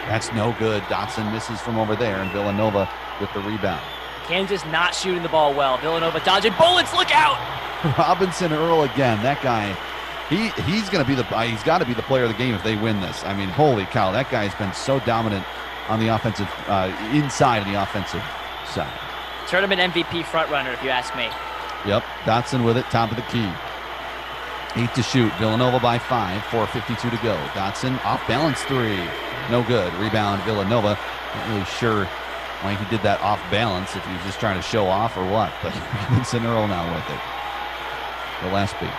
That's no good. Dotson misses from over there, and Villanova with the rebound. Kansas not shooting the ball well. Villanova dodging bullets. Look out! Robinson Earl again. That guy, he's going to be he's got to be the player of the game if they win this. I mean, holy cow, that guy's been so dominant on the offensive, inside of the offensive side. Tournament MVP frontrunner, if you ask me. Yep, Dotson with it, top of the key. 8 to shoot. Villanova by 5, 4:52 to go. Dotson off balance 3, no good. Rebound Villanova. Not really sure why he did that off balance, if he was just trying to show off or what. But Robinson Earl now with it. Gillespie.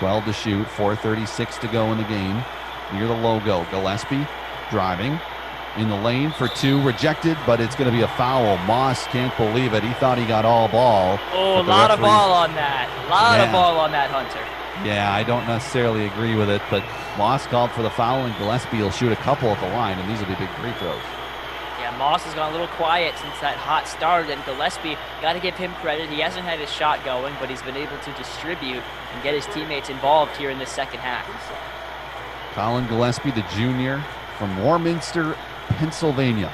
12 to shoot, 4:36 to go in the game. Near the logo. Gillespie driving in the lane for 2, rejected, but it's going to be a foul. Moss can't believe it. He thought he got all ball. Oh, a lot of ball on that. A lot of ball on that, Hunter. Yeah, I don't necessarily agree with it, but Moss called for the foul, and Gillespie will shoot a couple at the line, and these will be big free throws. Yeah, Moss has gone a little quiet since that hot start, and Gillespie, got to give him credit. He hasn't had his shot going, but he's been able to distribute and get his teammates involved here in this second half. Colin Gillespie, the junior from Warminster, Pennsylvania.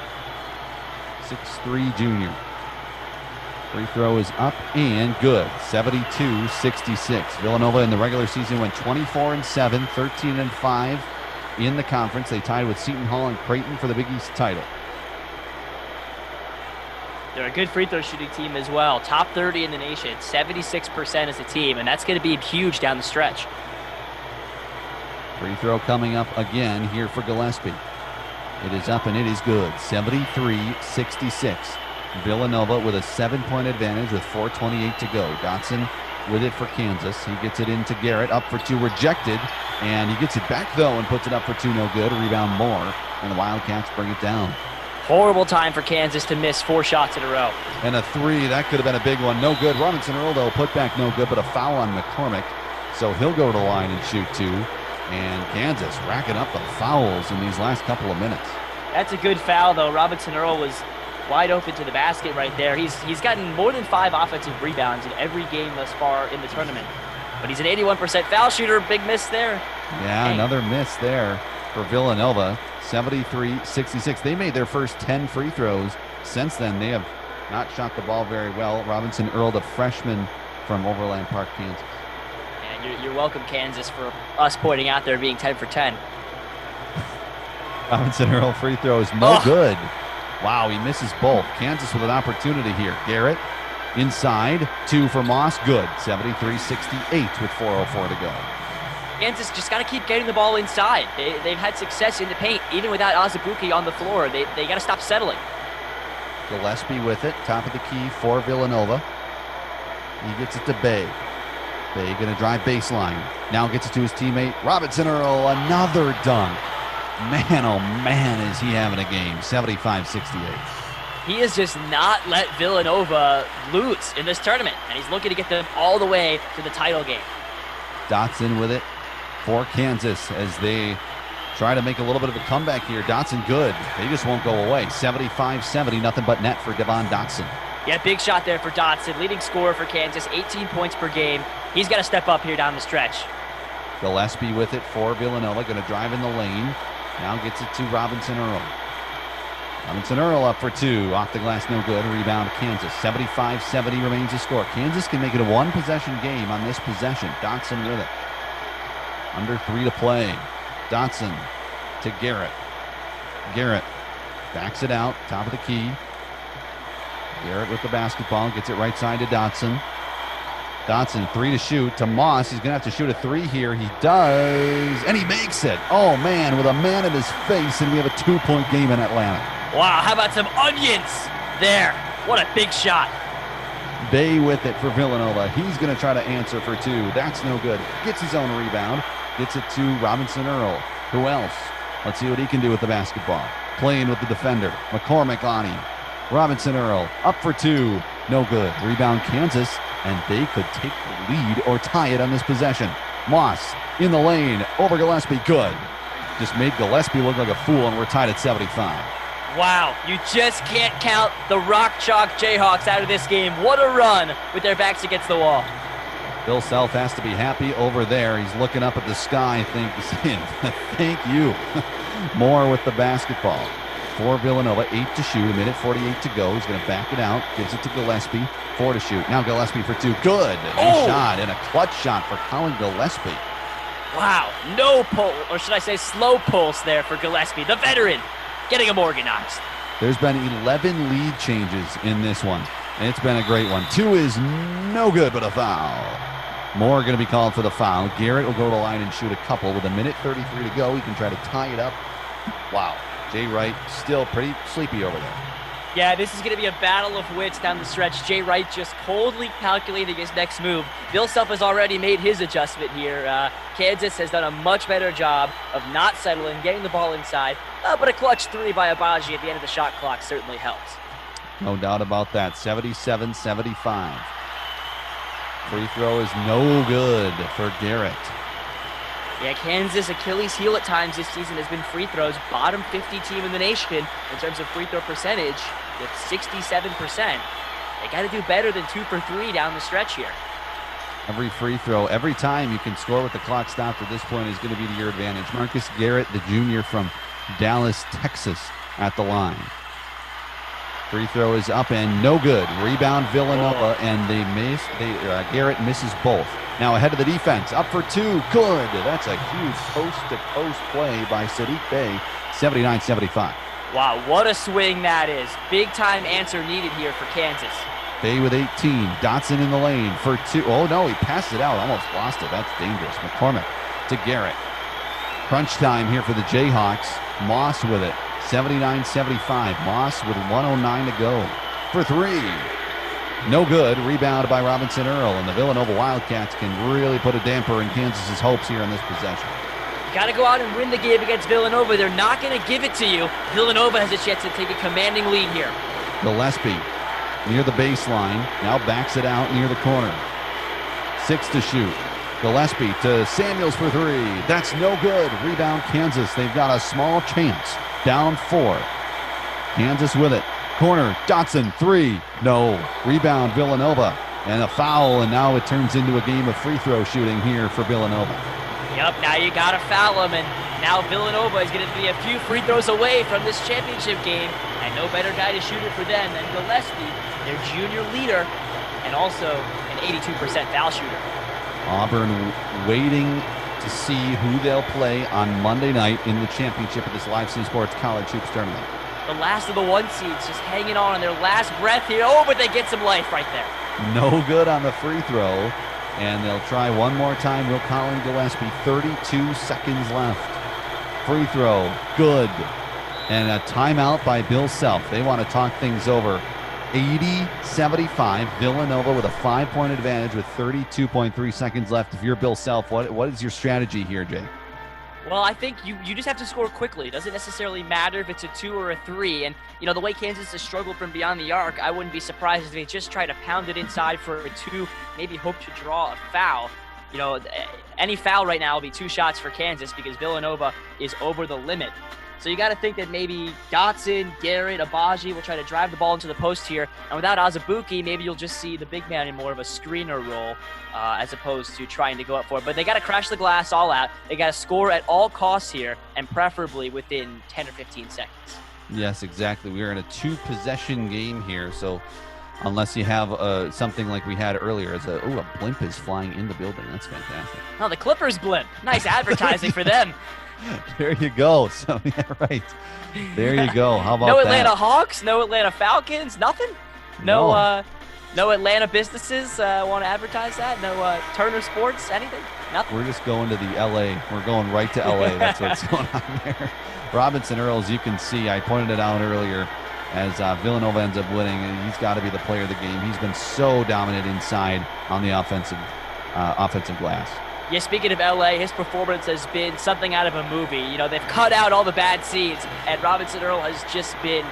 6'3" junior. Free throw is up and good. 72-66. Villanova in the regular season went 24-7, 13-5 in the conference. They tied with Seton Hall and Creighton for the Big East title. They're a good free throw shooting team as well. Top 30 in the nation, 76% as a team, and that's going to be huge down the stretch. Free throw coming up again here for Gillespie. It is up and it is good. 73-66. Villanova with a 7-point advantage with 4:28 to go. Dotson with it for Kansas. He gets it into Garrett. Up for 2, rejected. And he gets it back, though, and puts it up for 2, no good. Rebound Moore, and the Wildcats bring it down. Horrible time for Kansas to miss 4 shots in a row. And a 3, that could have been a big one. No good. Robinson Earl, though, put back no good, but a foul on McCormick. So he'll go to the line and shoot 2. And Kansas racking up the fouls in these last couple of minutes. That's a good foul, though. Robinson Earl was wide open to the basket right there. He's gotten more than 5 offensive rebounds in every game thus far in the tournament. But he's an 81% foul shooter. Big miss there. Yeah, Dang. another miss there for Villanova. 73-66. They made their first 10 free throws. Since then, they have not shot the ball very well. Robinson Earl, the freshman from Overland Park, Kansas. And you're welcome, Kansas, for us pointing out there being 10 for 10. Robinson Earl free throws, no good. Wow, he misses both. Kansas with an opportunity here. Garrett inside, 2 for Moss, good. 73-68 with 4:04 to go. Kansas just got to keep getting the ball inside. They've had success in the paint, even without Azubuike on the floor. They got to stop settling. Gillespie with it, top of the key for Villanova. He gets it to Bay. Bay going to drive baseline. Now gets it to his teammate, Robinson Earl, another dunk. Man, oh man, is he having a game. 75-68. He has just not let Villanova lose in this tournament, and he's looking to get them all the way to the title game. Dotson with it for Kansas as they try to make a little bit of a comeback here. Dotson good. They just won't go away. 75-70, nothing but net for Devon Dotson. Yeah, big shot there for Dotson. Leading scorer for Kansas, 18 points per game. He's got to step up here down the stretch. Gillespie with it for Villanova. Going to drive in the lane. Now gets it to Robinson Earl. Robinson Earl up for 2. Off the glass, no good. Rebound, Kansas. 75-70 remains the score. Kansas can make it a one-possession game on this possession. Dotson with it. Under 3 to play. Dotson to Garrett. Garrett backs it out. Top of the key. Garrett with the basketball. Gets it right side to Dotson. Dotson, 3 to shoot to Moss. He's going to have to shoot a 3 here. He does, and he makes it. Oh, man, with a man in his face, and we have a 2-point game in Atlanta. Wow, how about some onions there? What a big shot. Bay with it for Villanova. He's going to try to answer for 2. That's no good. Gets his own rebound. Gets it to Robinson Earl. Who else? Let's see what he can do with the basketball. Playing with the defender. McCormick on him. Robinson Earl up for 2. No good. Rebound Kansas, and they could take the lead or tie it on this possession. Moss in the lane over Gillespie. Good. Just made Gillespie look like a fool, and we're tied at 75. Wow, you just can't count the Rock Chalk Jayhawks out of this game. What a run with their backs against the wall. Bill Self has to be happy over there. He's looking up at the sky thinking, thank you. More with the basketball. For Villanova, 8 to shoot, 1:48 to go. He's going to back it out, gives it to Gillespie, 4 to shoot. Now Gillespie for 2. Good. Nice shot and a clutch shot for Colin Gillespie. Wow, no pull, or should I say slow pulse there for Gillespie, the veteran, getting him organized. There's been 11 lead changes in this one, and it's been a great one. 2 is no good, but a foul. Moore going to be called for the foul. Garrett will go to the line and shoot a couple. With 1:33 to go, he can try to tie it up. Wow. Jay Wright still pretty sleepy over there. Yeah, this is going to be a battle of wits down the stretch. Jay Wright just coldly calculating his next move. Bill Self has already made his adjustment here. Kansas has done a much better job of not settling, getting the ball inside. But a clutch 3 by Abaji at the end of the shot clock certainly helps. No doubt about that. 77-75. Free throw is no good for Garrett. Yeah, Kansas' Achilles heel at times this season has been free throws. Bottom 50 team in the nation in terms of free throw percentage with 67%. They got to do better than 2 for 3 down the stretch here. Every free throw, every time you can score with the clock stopped at this point is going to be to your advantage. Marcus Garrett, the junior from Dallas, Texas, at the line. Free throw is up and no good. Rebound Villanova, and Garrett misses both. Now ahead of the defense, up for 2, good. That's a huge post-to-post play by Sadiq Bey, 79-75. Wow, what a swing that is. Big-time answer needed here for Kansas. Bey with 18, Dotson in the lane for 2. Oh no, he passed it out, almost lost it. That's dangerous. McCormick to Garrett. Crunch time here for the Jayhawks. Moss with it, 79-75. Moss with 1:09 to go for 3. No good. Rebound by Robinson Earl, and the Villanova Wildcats can really put a damper in Kansas's hopes here in this possession. Got to go out and win the game against Villanova. They're not going to give it to you. Villanova has a chance to take a commanding lead here. Gillespie near the baseline, now backs it out near the corner. 6 to shoot. Gillespie to Samuels for 3. That's no good. Rebound Kansas. They've got a small chance. Down 4. Kansas with it. Corner, Dotson, 3. No. Rebound Villanova. And a foul, and now it turns into a game of free throw shooting here for Villanova. Yep, now you got to foul him, and now Villanova is going to be a few free throws away from this championship game, and no better guy to shoot it for them than Gillespie, their junior leader, and also an 82% foul shooter. Auburn waiting to see who they'll play on Monday night in the championship of this Live City Sports College Hoops Tournament. The last of the 1 seeds just hanging on their last breath here. Oh, but they get some life right there. No good on the free throw. And they'll try one more time. Will Colin Gillespie, 32 seconds left. Free throw, good. And a timeout by Bill Self. They want to talk things over. 80-75, Villanova with a 5-point advantage with 32.3 seconds left. If you're Bill Self, what is your strategy here, Jay? Well, I think you just have to score quickly. It doesn't necessarily matter if it's a 2 or a 3. And, you know, the way Kansas has struggled from beyond the arc, I wouldn't be surprised if they just try to pound it inside for a 2, maybe hope to draw a foul. You know, any foul right now will be 2 shots for Kansas because Villanova is over the limit. So you got to think that maybe Dotson, Garrett, Abaji will try to drive the ball into the post here. And without Azubuike, maybe you'll just see the big man in more of a screener role as opposed to trying to go up for it. But they got to crash the glass all out. They got to score at all costs here and preferably within 10 or 15 seconds. Yes, exactly. We are in a 2-possession game here. So unless you have something like we had earlier, as a blimp is flying in the building. That's fantastic. Oh, the Clippers blimp. Nice advertising for them. There you go. So, yeah, right. There you go. How about no that? Atlanta Hawks, no Atlanta Falcons, nothing? No Atlanta businesses want to advertise that? No Turner Sports, anything? Nothing? We're just going to the L.A. We're going right to L.A. That's what's going on there. Robinson Earl, as you can see, I pointed it out earlier, as Villanova ends up winning, and he's got to be the player of the game. He's been so dominant inside on the offensive glass. Yeah, speaking of LA, his performance has been something out of a movie. You know, they've cut out all the bad scenes, and Robinson Earl has just been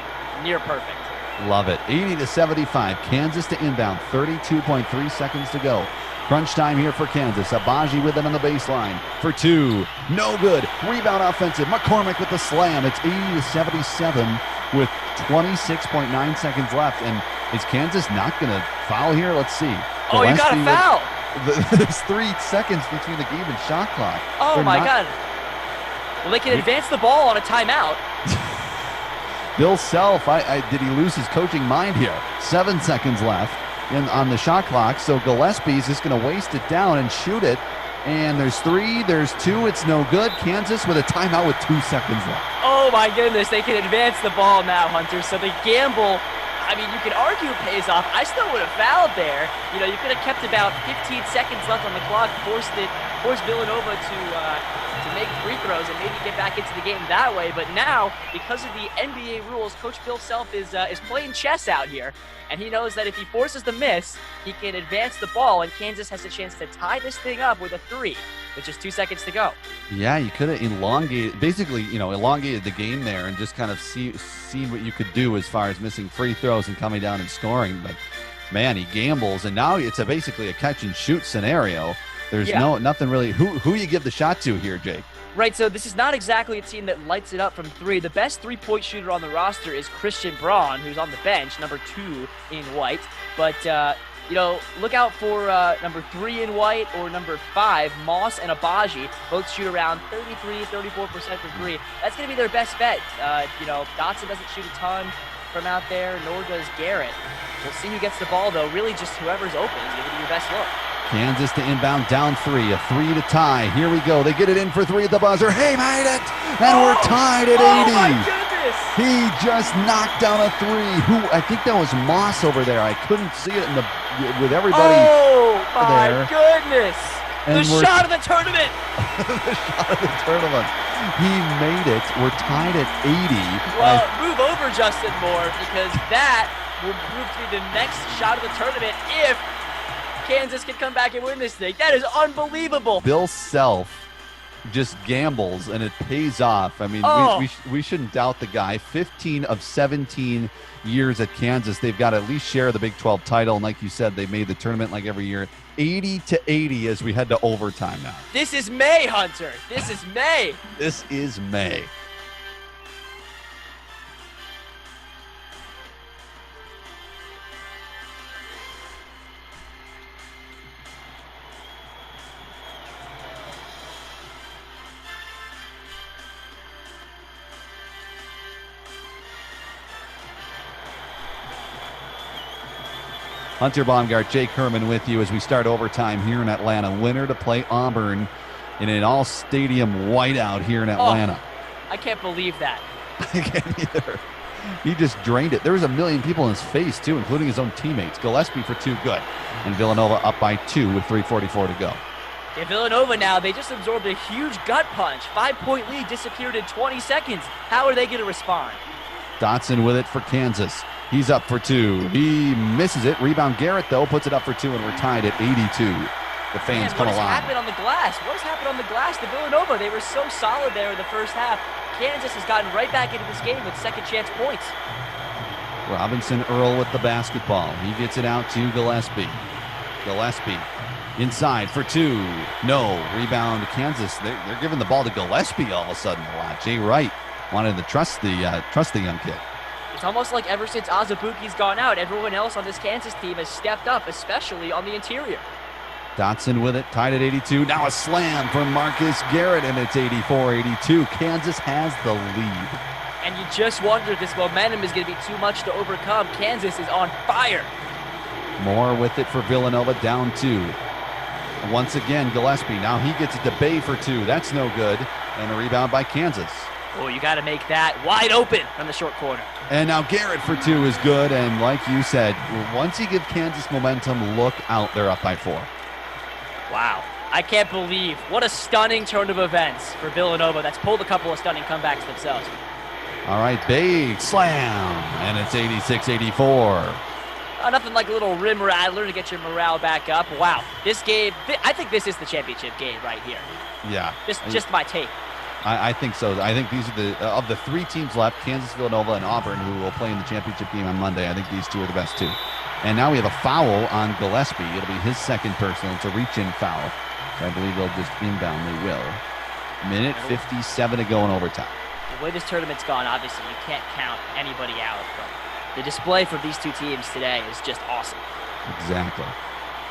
near perfect. Love it. 80-75. Kansas to inbound. 32.3 seconds to go. Crunch time here for Kansas. Abaji with them on the baseline for 2. No good. Rebound offensive. McCormick with the slam. It's 80-77 with 26.9 seconds left. And is Kansas not going to foul here? Let's see. Oh, you got to foul. There's 3 seconds between the game and shot clock. Oh, my God. Well, they can advance the ball on a timeout. Bill Self, did he lose his coaching mind here? 7 seconds left on the shot clock, so Gillespie's just going to waste it down and shoot it. And there's 3, there's 2, it's no good. Kansas with a timeout with 2 seconds left. Oh, my goodness, they can advance the ball now, Hunter. So the gamble, I mean, you could argue it pays off. I still would have fouled there. You know, you could have kept about 15 seconds left on the clock, forced Villanova to make free throws and maybe get back into the game that way. But now, because of the NBA rules, Coach Bill Self is playing chess out here. And he knows that if he forces the miss, he can advance the ball, and Kansas has a chance to tie this thing up with a 3, with just 2 seconds to go. Yeah, you could have elongated the game there and just kind of seen what you could do as far as missing free throws and coming down and scoring. But, man, he gambles, and now it's basically a catch-and-shoot scenario. There's nothing really. Who you give the shot to here, Jake? Right, so this is not exactly a team that lights it up from 3. The best 3-point shooter on the roster is Christian Braun, who's on the bench, number 2 in white. But, look out for number 3 in white or number 5, Moss and Abaji. Both shoot around 33-34% from 3. That's going to be their best bet. Dotson doesn't shoot a ton from out there, nor does Garrett. We'll see who gets the ball, though. Really just whoever's open is going to be your best look. Kansas to inbound, down 3, a 3 to tie. Here we go. They get it in for 3 at the buzzer. He made it, and we're tied at 80. Oh my goodness! He just knocked down a 3. I think that was Moss over there. I couldn't see it with everybody. Oh my there. goodness! And the shot of the tournament. The shot of the tournament. He made it. We're tied at 80. Well, move over Justin Moore, because that will prove to be the next shot of the tournament if Kansas can come back and win this thing. That is unbelievable. Bill Self just gambles, and it pays off. I mean, we shouldn't doubt the guy. 15 of 17 years at Kansas. They've got to at least share the Big 12 title. And like you said, they made the tournament like every year. 80-80 as we head to overtime now. This is May, Hunter. This is May. This is May. Hunter Baumgart, Jake Herman with you as we start overtime here in Atlanta. Winner to play Auburn in an all-stadium whiteout here in Atlanta. I can't believe that. I can't either. He just drained it. There was a million people in his face, too, including his own teammates. Gillespie for 2, good. And Villanova up by 2 with 3:44 to go. Yeah, Villanova now, they just absorbed a huge gut punch. 5-point lead disappeared in 20 seconds. How are they going to respond? Dotson with it for Kansas. He's up for 2. He misses it. Rebound Garrett, though, puts it up for 2, and we're tied at 82. The fans come alive. What has happened on the glass? What has happened on the glass to Villanova? They were so solid there in the first half. Kansas has gotten right back into this game with second chance points. Robinson Earl with the basketball. He gets it out to Gillespie. Gillespie inside for 2. No. Rebound Kansas. They're giving the ball to Gillespie all of a sudden a lot. Jay Wright wanted to trust the young kid. It's almost like ever since Azubuike's gone out, everyone else on this Kansas team has stepped up, especially on the interior. Dotson with it, tied at 82. Now a slam from Marcus Garrett, and it's 84-82. Kansas has the lead. And you just wonder if this momentum is going to be too much to overcome. Kansas is on fire. Moore with it for Villanova, down 2. And once again, Gillespie. Now he gets it to Bay for 2. That's no good. And a rebound by Kansas. Oh, you got to make that wide open from the short corner. And now Garrett for 2 is good. And like you said, once you give Kansas momentum, look out. They're up by 4. Wow. I can't believe what a stunning turn of events for Villanova. That's pulled a couple of stunning comebacks themselves. All right, Bay slam. And it's 86-84. Nothing like a little rim rattler to get your morale back up. Wow. This game, I think this is the championship game right here. Yeah. Just my take. I think so. I think these are of the 3 teams left, Kansas, Villanova, and Auburn, who will play in the championship game on Monday. I think these 2 are the best 2. And now we have a foul on Gillespie. It'll be his second personal. It's a reach-in foul. So I believe they'll just inbound. They will. Minute 57 to go in overtime. The way this tournament's gone, obviously, you can't count anybody out. But the display for these 2 teams today is just awesome. Exactly.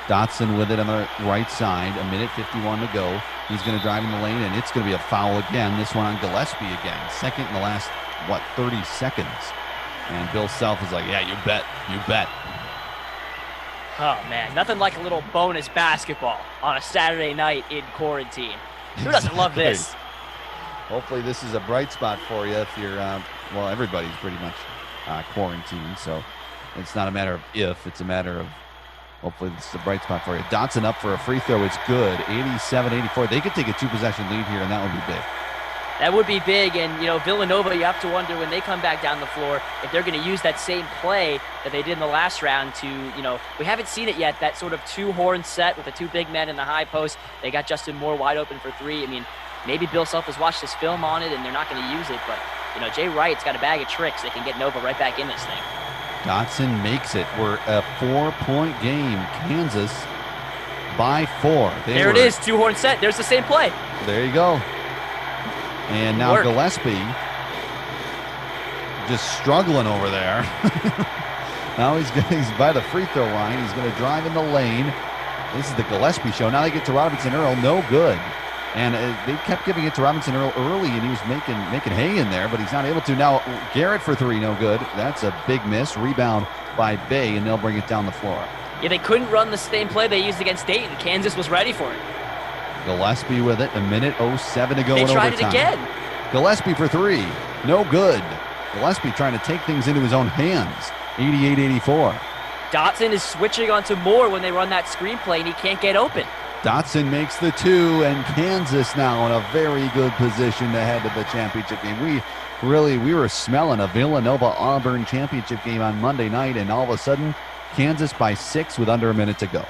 Dotson with it on the right side. A minute 51 to go. He's going to drive in the lane, and it's going to be a foul again. This one on Gillespie again. Second in the last, 30 seconds. And Bill Self is like, yeah, you bet. You bet. Oh, man, nothing like a little bonus basketball on a Saturday night in quarantine. Who doesn't love this? Hopefully this is a bright spot for you if you're, everybody's pretty much quarantined, so it's not a matter of if, it's a matter of hopefully this is a bright spot for you. Dotson up for a free throw. It's good. 87-84. They could take a 2-possession lead here, and that would be big. That would be big, and, Villanova, you have to wonder when they come back down the floor if they're going to use that same play that they did in the last round to, we haven't seen it yet, that sort of 2-horn set with the 2 big men in the high post. They got Justin Moore wide open for 3. I mean, maybe Bill Self has watched this film on it, and they're not going to use it, but, Jay Wright's got a bag of tricks that can get Nova right back in this thing. Dotson makes it. We're a 4-point game. Kansas by 4. There it is, 2-horn set. There's the same play. There you go. And now Gillespie just struggling over there. Now he's by the free throw line. He's going to drive in the lane. This is the Gillespie show. Now they get to Robinson Earl. No good. And they kept giving it to Robinson Earl early, and he was making hay in there, but he's not able to. Now Garrett for 3, no good. That's a big miss. Rebound by Bay, and they'll bring it down the floor. Yeah, they couldn't run the same play they used against Dayton. Kansas was ready for it. Gillespie with it. A minute 07 to go in overtime. They tried it again. Gillespie for 3. No good. Gillespie trying to take things into his own hands. 88-84. Dotson is switching onto Moore when they run that screen play, and he can't get open. Dotson makes the 2, and Kansas now in a very good position to head to the championship game. We were smelling a Villanova-Auburn championship game on Monday night, and all of a sudden, Kansas by 6 with under a minute to go.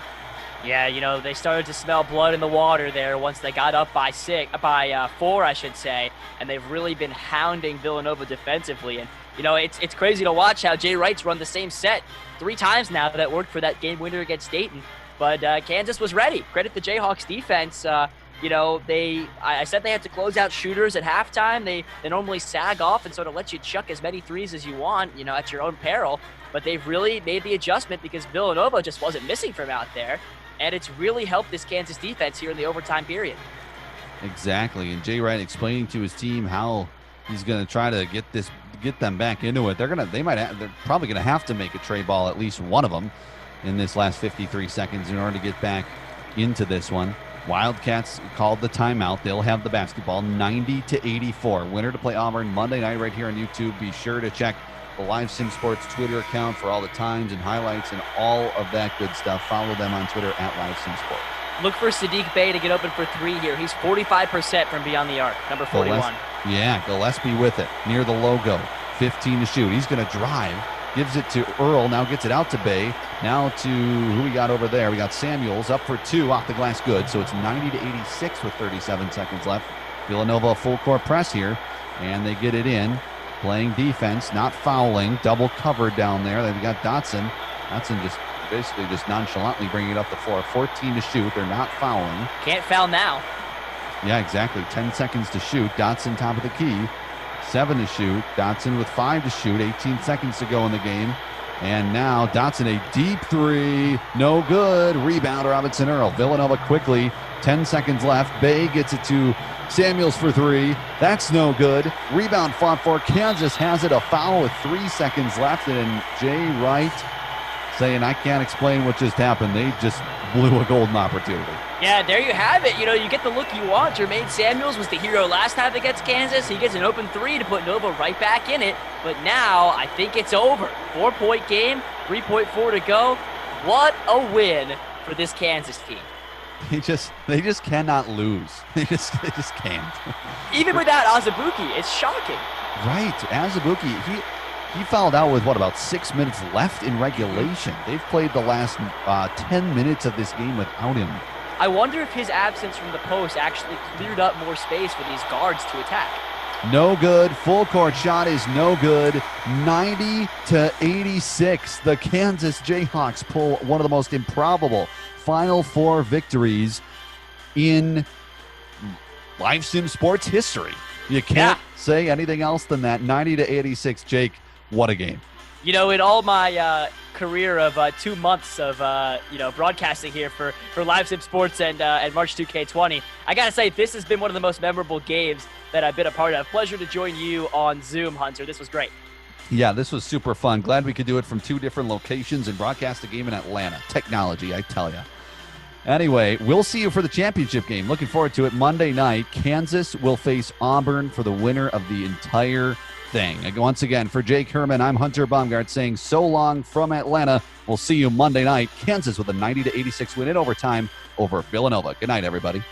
Yeah, they started to smell blood in the water there once they got up by 4, I should say, and they've really been hounding Villanova defensively. And it's crazy to watch how Jay Wright's run the same set 3 times now that worked for that game winner against Dayton. But Kansas was ready. Credit the Jayhawks defense. I said they had to close out shooters at halftime. They normally sag off and sort of let you chuck as many threes as you want, at your own peril. But they've really made the adjustment because Villanova just wasn't missing from out there. And it's really helped this Kansas defense here in the overtime period. Exactly. And Jay Wright explaining to his team how he's going to try to get them back into it. They're probably going to have to make a tray ball, at least one of them. in this last 53 seconds in order to get back into this one. Wildcats called the timeout. They'll have the basketball 90-84. Winner to play Auburn Monday night right here on YouTube. Be sure to check the Live Sim Sports Twitter account for all the times and highlights and all of that good stuff. Follow them on Twitter at Live Sim Sports. Look for Sadiq Bey to get open for three here. He's 45% from beyond the arc, number 41. Gillespie with it near the logo. 15 to shoot. He's going to drive. Gives it to Earl. Now gets it out to Bey. Now to who we got over there? We got Samuels up for two off the glass. Good. So it's 90-86 with 37 seconds left. Villanova full court press here. And they get it in. Playing defense, not fouling. Double covered down there. They've got Dotson. Dotson just basically just nonchalantly bringing it up the floor. 14 to shoot. They're not fouling. Can't foul now. Yeah, exactly. 10 seconds to shoot. Dotson top of the key. 7 to shoot. Dotson with 5 to shoot. 18 seconds to go in the game. And now Dotson a deep three. No good. Rebound Robinson Earl. Villanova quickly. 10 seconds left. Bey gets it to Samuels for three. That's no good. Rebound fought for. Kansas has it. A foul with 3 seconds left. And Jay Wright saying, I can't explain what just happened. They just blew a golden opportunity. Yeah, there you have it. You know, you get the look you want. Jermaine Samuels was the hero last time against Kansas. He gets an open three to put Nova right back in it. But now I think it's over. 4-point game, 3.4 to go. What a win for this Kansas team. They just cannot lose. They just can't. Even without Azubuike, it's shocking. Right. Azubuike, he fouled out with, about 6 minutes left in regulation. They've played the last 10 minutes of this game without him. I wonder if his absence from the post actually cleared up more space for these guards to attack. No good. Full court shot is no good. 90-86. The Kansas Jayhawks pull one of the most improbable Final Four victories in Live Sim Sports history. You can't say anything else than that. 90-86. Jake, what a game. You know, in all my career of 2 months of broadcasting here for Live Sim Sports and March 2K20, I gotta say this has been one of the most memorable games that I've been a part of. Pleasure to join you on Zoom, Hunter. This was great. Yeah, this was super fun. Glad we could do it from 2 different locations and broadcast a game in Atlanta. Technology, I tell you. Anyway, we'll see you for the championship game. Looking forward to it Monday night. Kansas will face Auburn for the winner of the entire thing. Once again, for Jake Herman, I'm Hunter Baumgart saying so long from Atlanta. We'll see you Monday night. Kansas with a 90-86 win in overtime over Villanova. Good night, everybody.